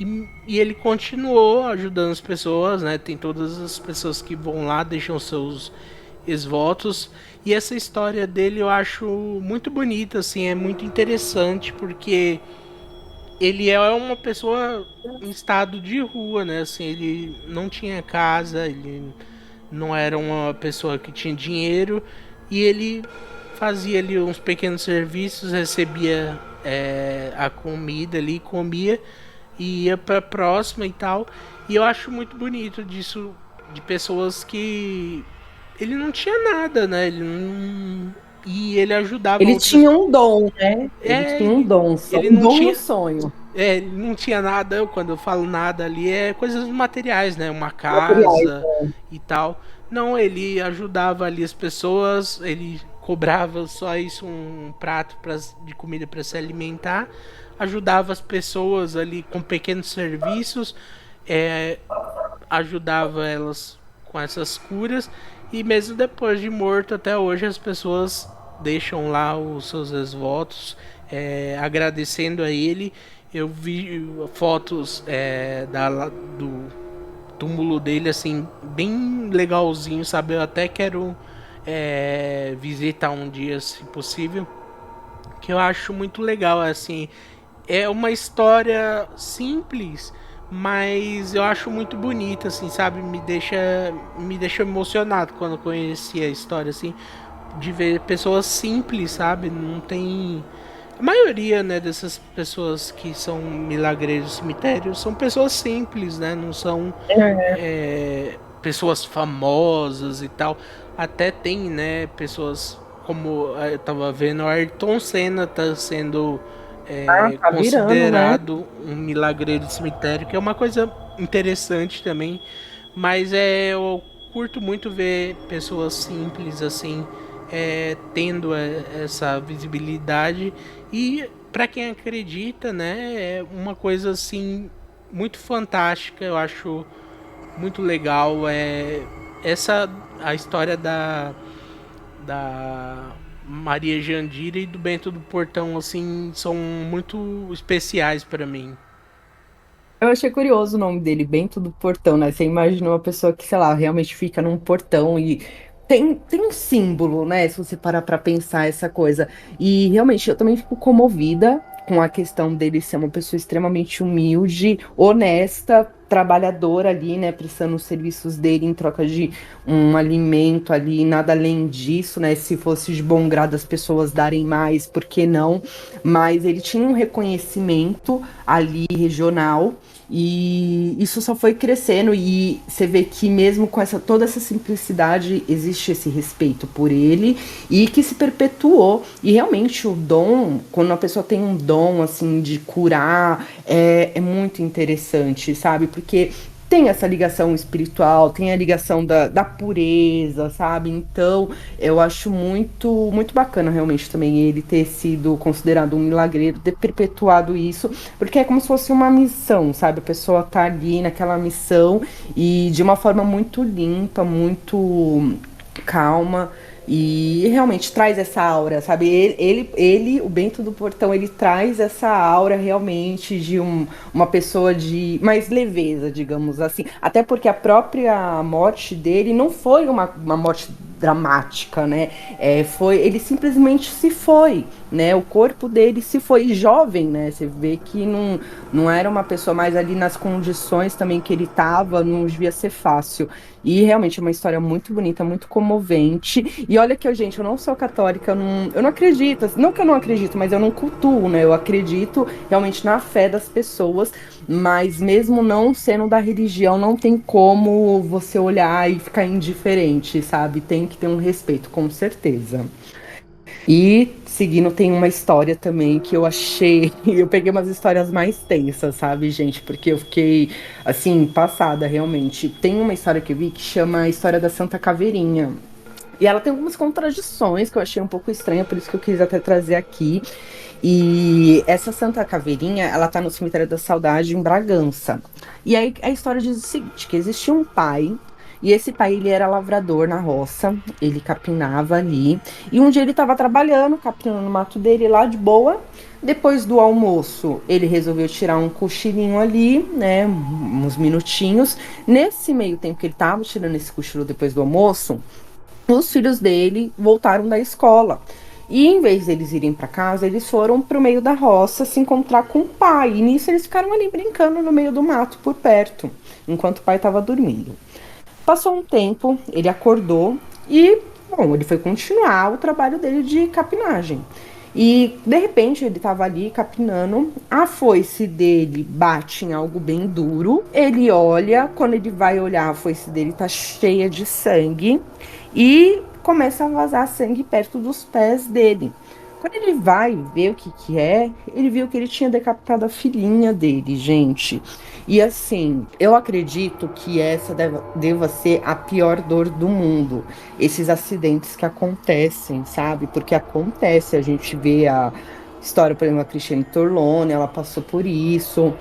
E ele continuou ajudando as pessoas, né? Tem todas as pessoas que vão lá, deixam seus ex-votos. E essa história dele eu acho muito bonita, assim, é muito interessante, porque ele é uma pessoa em estado de rua, né? Assim, ele não tinha casa, ele não era uma pessoa que tinha dinheiro, e ele fazia ali uns pequenos serviços, recebia a comida ali, comia e ia para próxima e tal. E eu acho muito bonito disso, de pessoas que ele não tinha nada, né? Ele não... E ele ajudava Ele outras. tinha um dom, né? Ele tinha um dom, só Ele um não dom e um tinha. sonho. Ele não tinha nada, quando eu falo nada ali, é coisas materiais, né? Uma Materiais. casa e tal. Não, ele ajudava ali as pessoas, ele cobrava só isso, um prato de comida para se alimentar, ajudava as pessoas ali com pequenos serviços, é, ajudava elas com essas curas, e mesmo depois de morto, até hoje as pessoas deixam lá os seus ex-votos, agradecendo a ele. Eu vi fotos do túmulo dele, assim, bem legalzinho, sabe? Eu até quero visitar um dia, se possível, que eu acho muito legal, assim. É uma história simples, mas eu acho muito bonita, assim, sabe? Me deixa emocionado quando eu conheci a história, assim, de ver pessoas simples, sabe? Não tem... A maioria, né, dessas pessoas que são milagreiros do cemitério são pessoas simples, né? Não são pessoas famosas e tal. Até tem, né, pessoas como eu tava vendo, o Ayrton Senna tá sendo Ah, tá virando, né? considerado um milagreiro do cemitério, que é uma coisa interessante também. Mas eu curto muito ver pessoas simples assim, tendo essa visibilidade. E para quem acredita, né, é uma coisa assim muito fantástica. Eu acho muito legal essa a história da Maria Jandira e do Bento do Portão, assim, são muito especiais para mim. Eu achei curioso o nome dele, Bento do Portão, né? Você imagina uma pessoa que, sei lá, realmente fica num portão e tem um símbolo, né? Se você parar pra pensar essa coisa. E realmente eu também fico comovida com a questão dele ser uma pessoa extremamente humilde, honesta, trabalhadora ali, né? Prestando os serviços dele em troca de um alimento ali, nada além disso, né? Se fosse de bom grado as pessoas darem mais, por que não? Mas ele tinha um reconhecimento ali regional. E isso só foi crescendo e você vê que mesmo com toda essa simplicidade existe esse respeito por ele e que se perpetuou. E realmente o dom, quando uma pessoa tem um dom assim de curar, é muito interessante, sabe? Porque tem essa ligação espiritual, tem a ligação da pureza, sabe? Então, eu acho muito bacana realmente também ele ter sido considerado um milagreiro, ter perpetuado isso, porque é como se fosse uma missão, sabe? A pessoa tá ali naquela missão e de uma forma muito limpa, muito calma. E realmente traz essa aura, sabe? O Bento do Portão, ele traz essa aura realmente de uma pessoa de mais leveza, digamos assim. Até porque a própria morte dele não foi uma morte dramática, né? Ele simplesmente se foi, né? O corpo dele se foi jovem, né? Você vê que não era uma pessoa mais ali nas condições também que ele estava, não devia ser fácil. E realmente é uma história muito bonita, muito comovente. E olha que gente, eu não sou católica, eu não acredito, não que eu não acredito, mas eu não cultuo, né? Eu acredito realmente na fé das pessoas, mas mesmo não sendo da religião, não tem como você olhar e ficar indiferente, sabe? Tem que ter um respeito, com certeza. E seguindo, tem uma história também que eu achei. Eu peguei umas histórias mais tensas, sabe, gente? Porque eu fiquei, assim, passada realmente. Tem uma história que eu vi que chama a História da Santa Caveirinha. E ela tem algumas contradições que eu achei um pouco estranha, por isso que eu quis até trazer aqui. E essa Santa Caveirinha, ela tá no Cemitério da Saudade, em Bragança. E aí a história diz o seguinte, que existia um pai, e esse pai, ele era lavrador na roça, ele capinava ali, e um dia ele estava trabalhando, capinando no mato dele lá de boa. Depois do almoço, ele resolveu tirar um cochilinho ali, né, uns minutinhos. Nesse meio tempo que ele estava tirando esse cochilo depois do almoço, os filhos dele voltaram da escola. E em vez deles irem para casa, eles foram para o meio da roça se encontrar com o pai. E nisso eles ficaram ali brincando no meio do mato por perto, enquanto o pai estava dormindo. Passou um tempo, ele acordou e, bom, ele foi continuar o trabalho dele de capinagem. E, de repente, ele estava ali capinando, a foice dele bate em algo bem duro, ele olha, quando ele vai olhar, a foice dele tá cheia de sangue e começa a vazar sangue perto dos pés dele. Quando ele vai ver o que que é, ele viu que ele tinha decapitado a filhinha dele, gente. E assim, eu acredito que essa deva ser a pior dor do mundo. Esses acidentes que acontecem, sabe? Porque acontece, a gente vê a história, por exemplo, a Cristiane Torlone, ela passou por isso.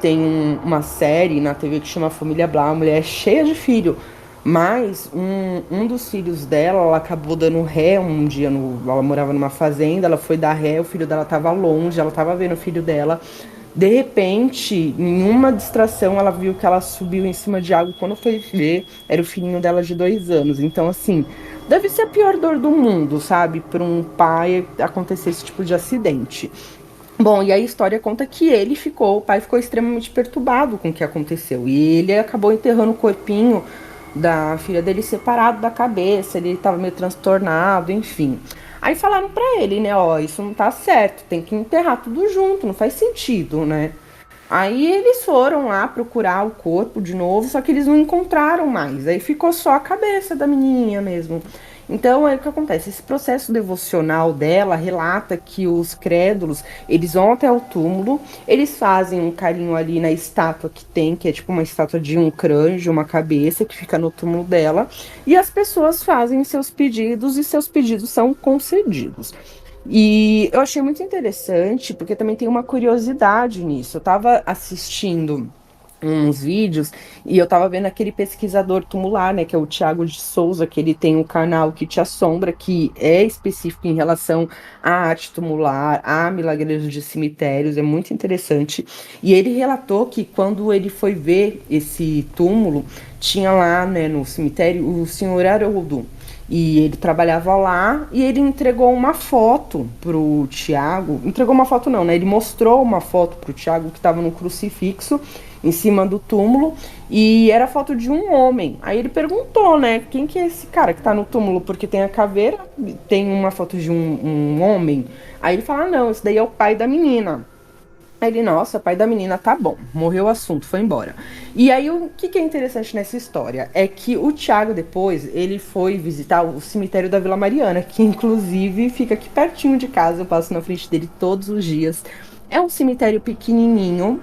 Tem uma série na TV que chama Família Blau, uma mulher cheia de filho. Mas um dos filhos dela, ela acabou dando ré um dia, ela morava numa fazenda, ela foi dar ré, o filho dela estava longe, ela estava vendo o filho dela. De repente, em uma distração, ela viu que ela subiu em cima de água. Quando foi ver, era o filhinho dela de 2 anos. Então, assim, deve ser a pior dor do mundo, sabe? Para um pai acontecer esse tipo de acidente. Bom, e a história conta que o pai ficou extremamente perturbado com o que aconteceu. E ele acabou enterrando o corpinho da filha dele separado da cabeça, ele tava meio transtornado, enfim. Aí falaram pra ele, né, ó, isso não tá certo, tem que enterrar tudo junto, não faz sentido, né? Aí eles foram lá procurar o corpo de novo, só que eles não encontraram mais. Aí ficou só a cabeça da menininha mesmo. Então, aí o que acontece? Esse processo devocional dela relata que os crédulos, eles vão até o túmulo, eles fazem um carinho ali na estátua que tem, que é tipo uma estátua de um crânio, uma cabeça, que fica no túmulo dela, e as pessoas fazem seus pedidos e seus pedidos são concedidos. E eu achei muito interessante, porque também tem uma curiosidade nisso. Eu estava assistindo uns vídeos e eu tava vendo aquele pesquisador tumular, né, que é o Thiago de Souza, que ele tem um canal que te assombra, que é específico em relação à arte tumular, a milagreiros de cemitérios, é muito interessante. E ele relatou que quando ele foi ver esse túmulo, tinha lá, né, no cemitério, o senhor Haroldo. E ele trabalhava lá e ele entregou uma foto pro Tiago. Entregou uma foto não, né? Ele mostrou uma foto pro Tiago que estava no crucifixo em cima do túmulo e era a foto de um homem. Aí ele perguntou, né? Quem que é esse cara que tá no túmulo? Porque tem a caveira, tem uma foto de um homem. Aí ele fala, não, esse daí é o pai da menina. Aí ele, nossa, pai da menina, tá bom, morreu o assunto, foi embora. E aí o que é interessante nessa história é que o Thiago depois, ele foi visitar o cemitério da Vila Mariana, que inclusive fica aqui pertinho de casa, eu passo na frente dele todos os dias. É um cemitério pequenininho,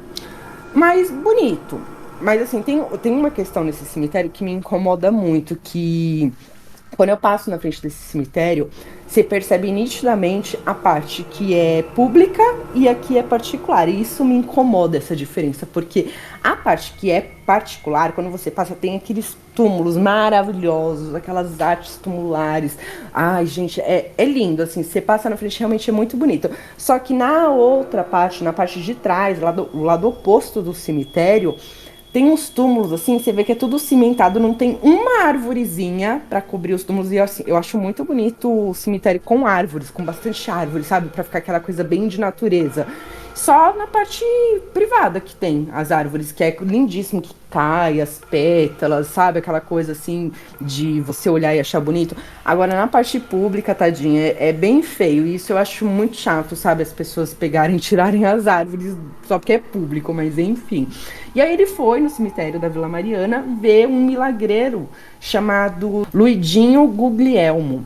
mas bonito. Mas assim, tem uma questão nesse cemitério que me incomoda muito, que quando eu passo na frente desse cemitério, você percebe nitidamente a parte que é pública e a que é particular. E isso me incomoda, essa diferença, porque a parte que é particular, quando você passa, tem aqueles túmulos maravilhosos, aquelas artes tumulares. Ai, gente, é lindo, assim, você passa na frente, realmente é muito bonito. Só que na outra parte, na parte de trás, o lado oposto do cemitério, tem uns túmulos, assim, você vê que é tudo cimentado, não tem uma árvorezinha pra cobrir os túmulos. E assim, eu acho muito bonito o cemitério com árvores, com bastante árvore, sabe? Pra ficar aquela coisa bem de natureza. Só na parte privada que tem as árvores, que é lindíssimo, que cai as pétalas, sabe? Aquela coisa assim de você olhar e achar bonito. Agora, na parte pública, tadinha, é bem feio. E isso eu acho muito chato, sabe? As pessoas pegarem e tirarem as árvores só porque é público, mas enfim. E aí ele foi no cemitério da Vila Mariana ver um milagreiro chamado Luidinho Guglielmo.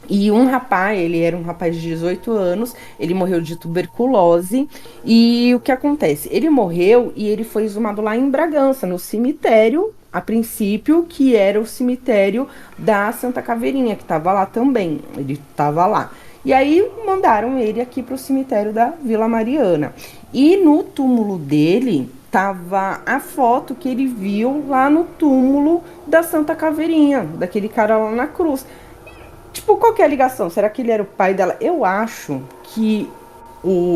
E um rapaz, ele era um rapaz de 18 anos, ele morreu de tuberculose. E o que acontece? Ele morreu e ele foi exumado lá em Bragança, no cemitério, a princípio, que era o cemitério da Santa Caveirinha, que estava lá também. Ele estava lá. E aí mandaram ele aqui para o cemitério da Vila Mariana. E no túmulo dele tava a foto que ele viu lá no túmulo da Santa Caveirinha, daquele cara lá na cruz. Tipo, qual que é a ligação? Será que ele era o pai dela? Eu acho que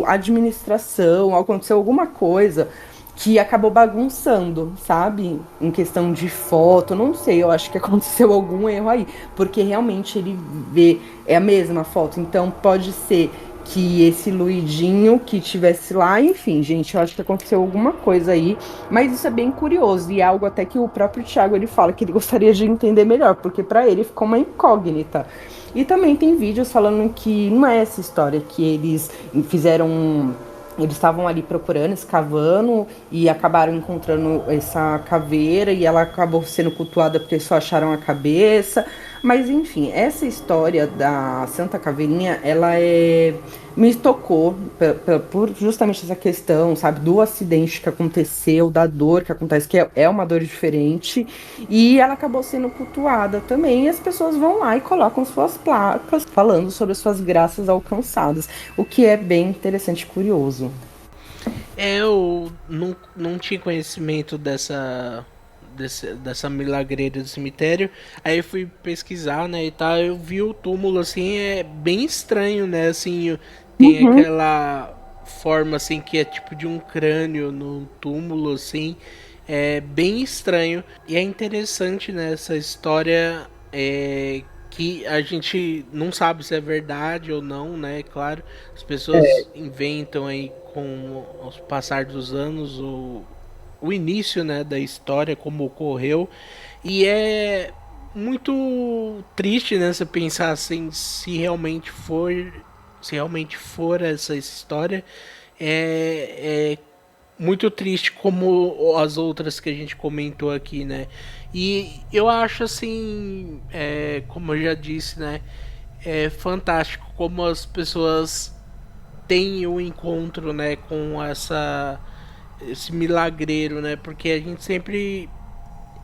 a administração, aconteceu alguma coisa que acabou bagunçando, sabe? Em questão de foto, não sei, eu acho que aconteceu algum erro aí, porque realmente ele vê, é a mesma foto, então pode ser que esse Luidinho que tivesse lá, enfim, gente, eu acho que aconteceu alguma coisa aí, mas isso é bem curioso e é algo até que o próprio Thiago ele fala que ele gostaria de entender melhor, porque para ele ficou uma incógnita. E também tem vídeos falando que não é essa história que eles fizeram. Eles estavam ali procurando, escavando e acabaram encontrando essa caveira e ela acabou sendo cultuada porque só acharam a cabeça. Mas enfim, essa história da Santa Caveirinha, me tocou por justamente essa questão, sabe, do acidente que aconteceu, da dor que acontece, que é uma dor diferente, e ela acabou sendo cultuada também, e as pessoas vão lá e colocam suas placas falando sobre as suas graças alcançadas, o que é bem interessante e curioso. Eu não tinha conhecimento dessa milagreira do cemitério. Aí eu fui pesquisar, né, e tal. Eu vi o túmulo, assim, é bem estranho, né, assim, tem Uhum. aquela forma, assim, que é tipo de um crânio no túmulo, assim. É bem estranho. E é interessante, né, essa história, que a gente não sabe se é verdade ou não, né? Claro, as pessoas inventam aí com o passar dos anos o início, né, da história, como ocorreu. E é muito triste, né, você pensar assim, se realmente for essa história, é muito triste como as outras que a gente comentou aqui, né? E eu acho assim, como eu já disse, né? É fantástico como as pessoas têm o encontro, né? Com esse milagreiro, né? Porque a gente sempre,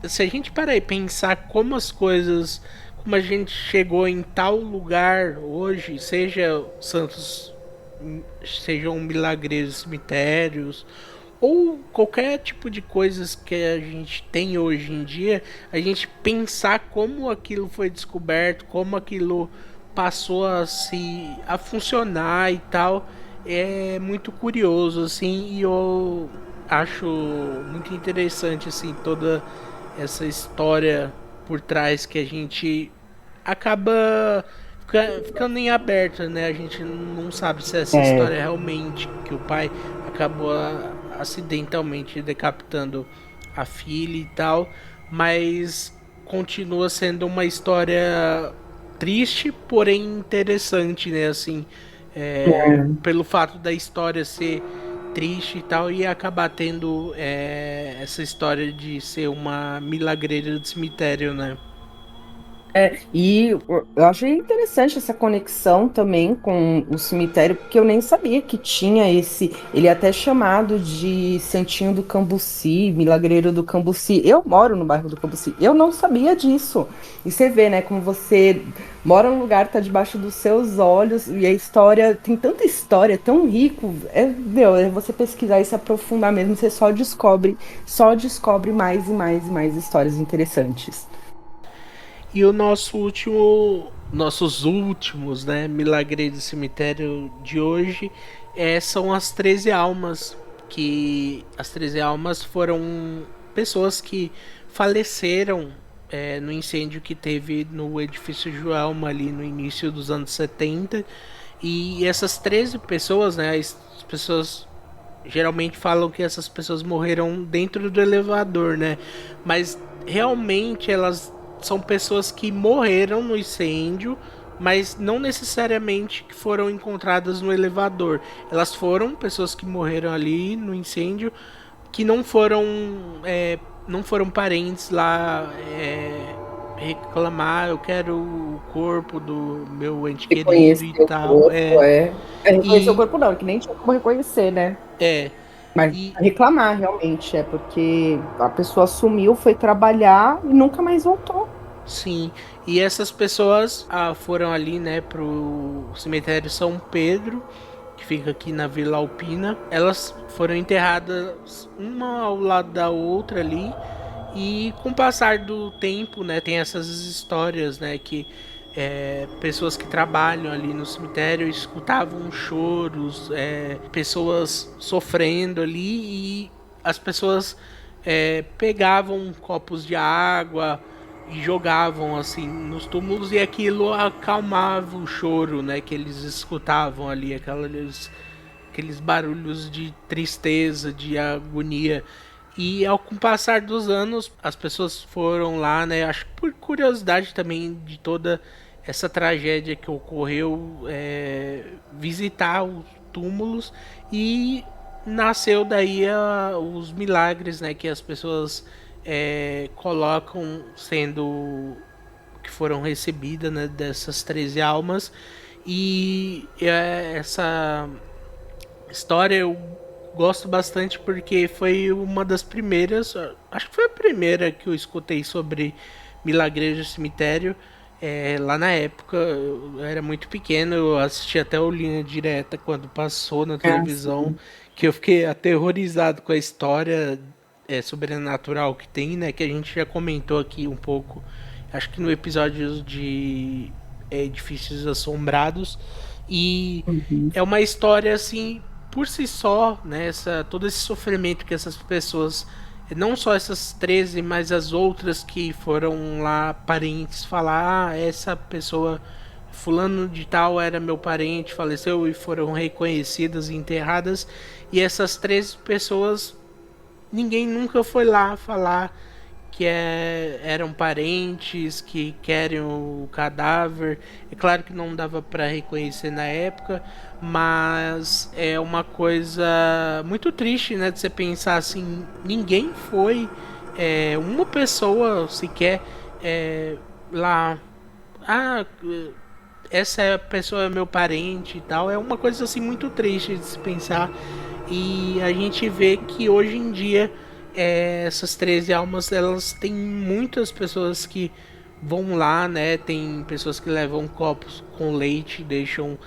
se a gente parar e pensar como as coisas, como a gente chegou em tal lugar hoje, seja santos, sejam milagreiros cemitérios ou qualquer tipo de coisas que a gente tem hoje em dia, a gente pensar como aquilo foi descoberto, como aquilo passou a funcionar e tal, é muito curioso assim, e eu acho muito interessante assim toda essa história por trás que a gente acaba ficando em aberto, né? A gente não sabe se essa É, história é realmente que o pai acabou acidentalmente decapitando a filha e tal, mas continua sendo uma história triste, porém interessante, né? Assim, pelo fato da história ser triste e tal, e acabar tendo essa história de ser uma milagreira do cemitério, né? e eu achei interessante essa conexão também com o cemitério, porque eu nem sabia que tinha esse. Ele é até chamado de Santinho do Cambuci, Milagreiro do Cambuci. Eu moro no bairro do Cambuci, eu não sabia disso. E você vê, né, como você mora num lugar, tá debaixo dos seus olhos, e a história, tem tanta história, é tão rico. É você pesquisar e se aprofundar mesmo, você só descobre mais e mais e mais histórias interessantes. E o nossos últimos, né, milagreiros do cemitério de hoje são as 13 almas, que as 13 almas foram pessoas que faleceram no incêndio que teve no edifício Joelma ali no início dos anos 70. E essas 13 pessoas, né, as pessoas geralmente falam que essas pessoas morreram dentro do elevador, né? Mas realmente elas são pessoas que morreram no incêndio, mas não necessariamente que foram encontradas no elevador. Elas foram pessoas que morreram ali no incêndio, que não foram parentes lá reclamar, eu quero o corpo do meu ente querido e Reconhecer o tal. corpo, é. Reconhecer o E corpo não, que nem tinha como reconhecer, né? é Mas e reclamar realmente, é porque a pessoa sumiu, foi trabalhar e nunca mais voltou. Sim, e essas pessoas foram ali, né, pro cemitério São Pedro, que fica aqui na Vila Alpina. Elas foram enterradas uma ao lado da outra ali, e com o passar do tempo, né, tem essas histórias, né, que pessoas que trabalham ali no cemitério escutavam choros, pessoas sofrendo ali, e as pessoas pegavam copos de água e jogavam assim nos túmulos e aquilo acalmava o choro, né, que eles escutavam ali, aqueles barulhos de tristeza, de agonia. E com o passar dos anos, as pessoas foram lá, né? Acho que por curiosidade também de toda essa tragédia que ocorreu, visitar os túmulos e nasceu daí os milagres, né? Que as pessoas colocam sendo que foram recebidas, né, dessas 13 almas. E essa história eu gosto bastante porque foi uma das primeiras, acho que foi a primeira que eu escutei sobre milagrejo cemitério. Lá na época eu era muito pequeno, eu assisti até o Linha Direta quando passou na Ah, televisão, sim. que eu fiquei aterrorizado com a história sobrenatural que tem, né? Que a gente já comentou aqui um pouco, acho que no episódio de Edifícios Assombrados. E Uhum. é uma história assim por si só, né? Todo esse sofrimento que essas pessoas, não só essas 13, mas as outras que foram lá parentes falar, essa pessoa fulano de tal era meu parente, faleceu, e foram reconhecidas e enterradas, e essas 13 pessoas ninguém nunca foi lá falar que eram parentes, que querem o cadáver. É claro que não dava para reconhecer na época, mas é uma coisa muito triste, né? De você pensar assim, ninguém foi, uma pessoa sequer lá. Ah, essa pessoa é meu parente e tal. É uma coisa assim muito triste de se pensar. E a gente vê que hoje em dia essas 13 almas, elas têm muitas pessoas que vão lá, né? Tem pessoas que levam copos com leite, deixam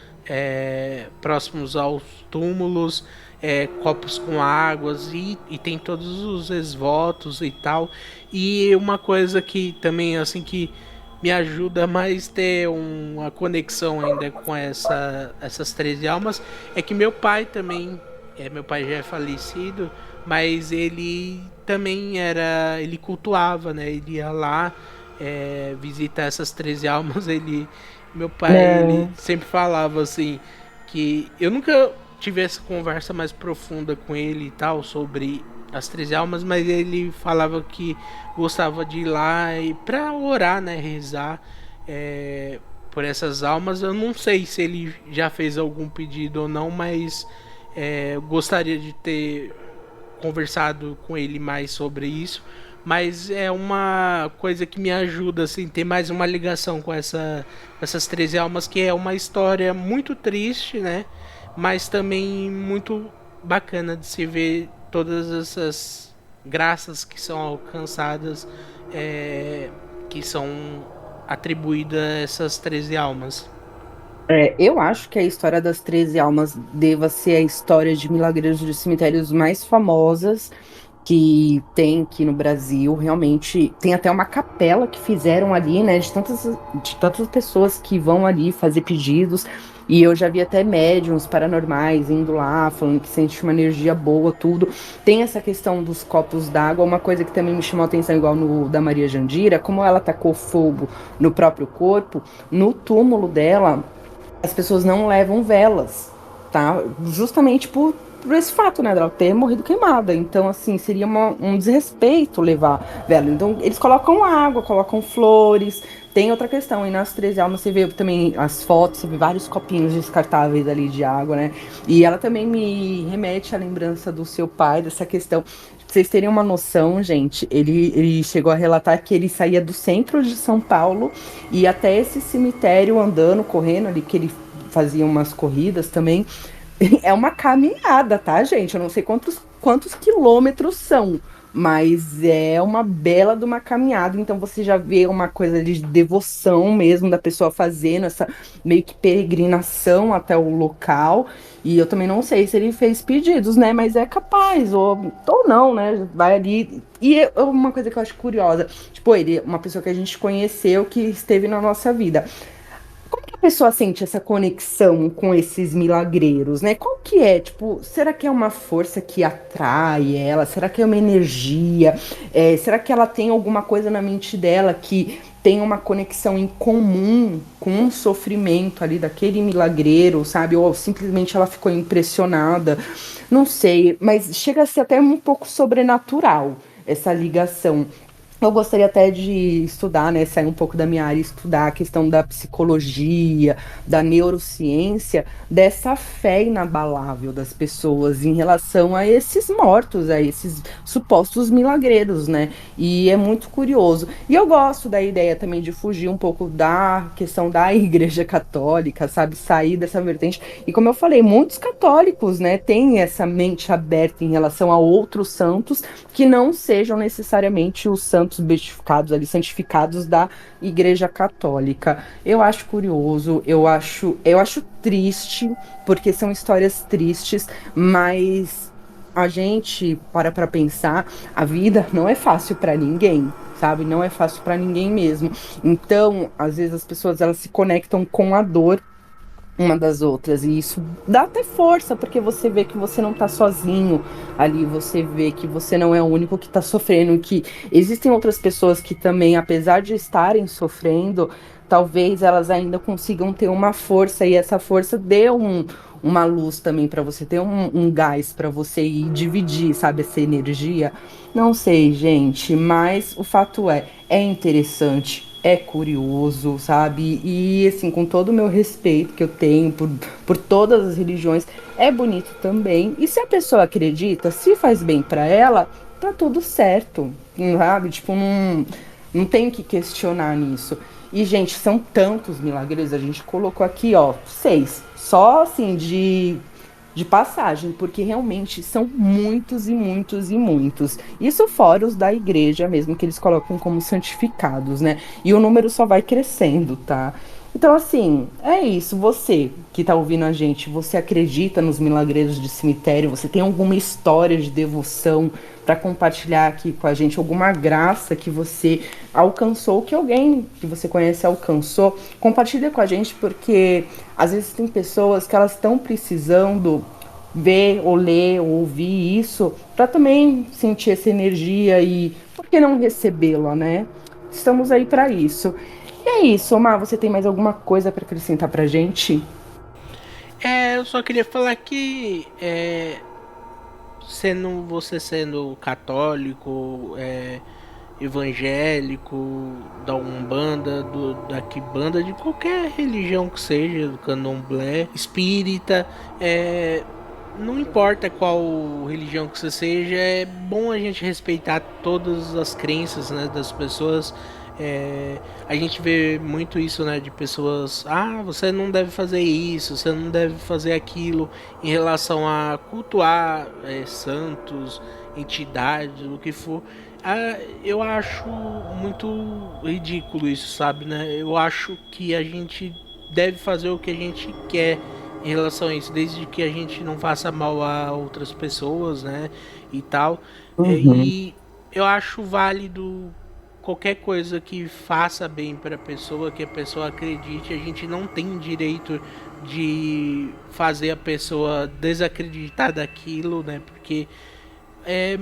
próximos aos túmulos, copos com águas e tem todos os esvotos e tal. E uma coisa que também assim que me ajuda mais ter uma conexão ainda com essas 13 almas é que meu pai também, meu pai já é falecido, mas ele também ele cultuava, né? Ele ia lá visitar essas 13 almas. Meu pai, ele É, sempre falava assim que eu nunca tive essa conversa mais profunda com ele e tal sobre as 13 almas, mas ele falava que gostava de ir lá e para orar, né, rezar é, por essas almas. Eu não sei se ele já fez algum pedido ou não, mas gostaria de ter conversado com ele mais sobre isso. Mas é uma coisa que me ajuda assim ter mais uma ligação com essas 13 almas, que é uma história muito triste, né? Mas também muito bacana de se ver todas essas graças que são alcançadas, que são atribuídas a essas 13 almas. eu acho que a história das 13 almas deva ser a história de milagreiros de cemitérios mais famosas que tem aqui no Brasil. Realmente tem até uma capela que fizeram ali, né, de tantas pessoas que vão ali fazer pedidos. E eu já vi até médiums paranormais indo lá, falando que sente uma energia boa, tudo. Tem essa questão dos copos d'água, uma coisa que também me chamou a atenção, igual no da Maria Jandira, como ela tacou fogo no próprio corpo, no túmulo dela as pessoas não levam velas, tá? Justamente por esse fato, né, dela ter morrido queimada. Então, assim, seria um desrespeito levar vela. Então, eles colocam água, colocam flores. Tem outra questão, e nas 13 almas você vê também as fotos, você vê vários copinhos descartáveis ali de água, né? E ela também me remete à lembrança do seu pai, dessa questão. Pra vocês terem uma noção, gente, ele chegou a relatar que ele saía do centro de São Paulo e até esse cemitério andando, correndo ali, que ele fazia umas corridas também. É uma caminhada, tá, gente? Eu não sei quantos quilômetros são, mas é uma bela de uma caminhada. Então você já vê uma coisa de devoção mesmo da pessoa fazendo essa meio que peregrinação até o local. E eu também não sei se ele fez pedidos, né? Mas é capaz, ou não, né? Vai ali. E uma coisa que eu acho curiosa, tipo, ele, uma pessoa que a gente conheceu, que esteve na nossa vida. pessoa sente essa conexão com esses milagreiros, né? Qual que é? Tipo, será que é uma força que atrai ela? Será que é uma energia? Será que ela tem alguma coisa na mente dela que tem uma conexão em comum com o sofrimento ali daquele milagreiro, sabe? Ou simplesmente ela ficou impressionada? Não sei, mas chega a ser até um pouco sobrenatural essa ligação. Eu gostaria até de estudar, né, sair um pouco da minha área, e estudar a questão da psicologia, da neurociência, dessa fé inabalável das pessoas em relação a esses mortos, a esses supostos milagreiros, né? E é muito curioso. E eu gosto da ideia também de fugir um pouco da questão da Igreja Católica, sabe? Sair dessa vertente. E como eu falei, muitos católicos, né, têm essa mente aberta em relação a outros santos que não sejam necessariamente os santos beatificados ali, santificados da Igreja Católica. Eu acho curioso, eu acho triste, porque são histórias tristes, mas a gente para pensar, a vida não é fácil para ninguém. Sabe, não é fácil para ninguém mesmo. Então, às vezes as pessoas elas se conectam com a dor uma das outras. E isso dá até força, porque você vê que você não tá sozinho ali, você vê que você não é o único que tá sofrendo, e que existem outras pessoas que também, apesar de estarem sofrendo, talvez elas ainda consigam ter uma força, e essa força dê uma luz também para você, ter um gás para você ir dividir, sabe, essa energia. Não sei, gente, mas o fato é interessante, é curioso, sabe? E assim, com todo o meu respeito que eu tenho por todas as religiões, é bonito também. E se a pessoa acredita, se faz bem pra ela, tá tudo certo, sabe? Tipo, não tem que questionar nisso. E, gente, são tantos milagres, a gente colocou aqui, ó, 6. Só assim, de passagem, porque realmente são muitos e muitos e muitos. Isso fora os da igreja mesmo, que eles colocam como santificados, né? E o número só vai crescendo, tá? Então, assim, é isso. Você que tá ouvindo a gente, você acredita nos milagreiros de cemitério? Você tem alguma história de devoção para compartilhar aqui com a gente? Alguma graça que você alcançou, que alguém que você conhece alcançou? Compartilha com a gente, porque às vezes tem pessoas que elas estão precisando ver ou ler ou ouvir isso para também sentir essa energia e por que não recebê-la, né? Estamos aí para isso. E é isso, Omar, você tem mais alguma coisa para acrescentar pra gente? Eu só queria falar que você sendo católico, evangélico, da Umbanda, da Quimbanda, de qualquer religião que seja, do Candomblé, espírita, não importa qual religião que você seja, é bom a gente respeitar todas as crenças, né, das pessoas. A gente vê muito isso, né, de pessoas, você não deve fazer isso, você não deve fazer aquilo, em relação a cultuar santos, entidades, o que for. Eu acho muito ridículo isso, sabe, né? Eu acho que a gente deve fazer o que a gente quer em relação a isso, desde que a gente não faça mal a outras pessoas, né, e tal. Uhum. E eu acho válido qualquer coisa que faça bem para a pessoa, que a pessoa acredite. A gente não tem direito de fazer a pessoa desacreditar daquilo, né? Porque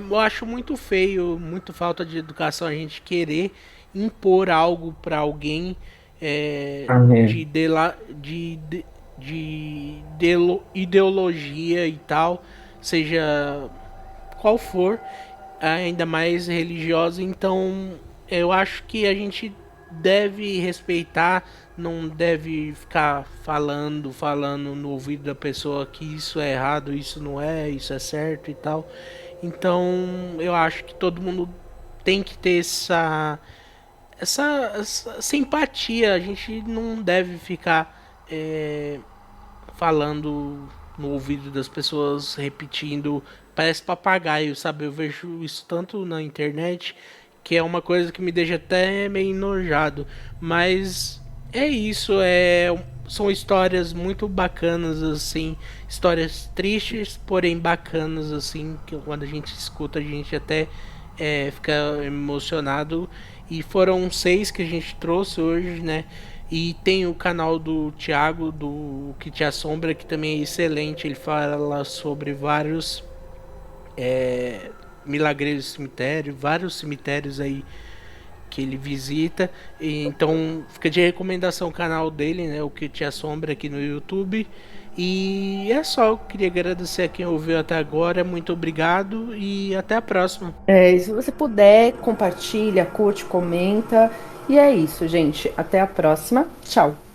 eu acho muito feio, muito falta de educação a gente querer impor algo para alguém Ah, é. de ideologia e tal, seja qual for, ainda mais religiosa. Então eu acho que a gente deve respeitar, não deve ficar falando no ouvido da pessoa que isso é errado, isso não é, isso é certo e tal. Então eu acho que todo mundo tem que ter essa simpatia. A gente não deve ficar falando no ouvido das pessoas, repetindo, parece papagaio, sabe? Eu vejo isso tanto na internet que é uma coisa que me deixa até meio enojado. Mas é isso, são histórias muito bacanas, assim, histórias tristes, porém bacanas, assim, que quando a gente escuta a gente até fica emocionado. E foram 6 que a gente trouxe hoje, né? E tem o canal do Thiago, do Que Te Assombra, que também é excelente. Ele fala sobre vários milagreiros do cemitério, vários cemitérios aí que ele visita. E, então fica de recomendação o canal dele, né? O Que Te Assombra aqui no YouTube. E é só, eu queria agradecer a quem ouviu até agora. Muito obrigado e até a próxima. Se você puder, compartilha, curte, comenta. E é isso, gente. Até a próxima. Tchau.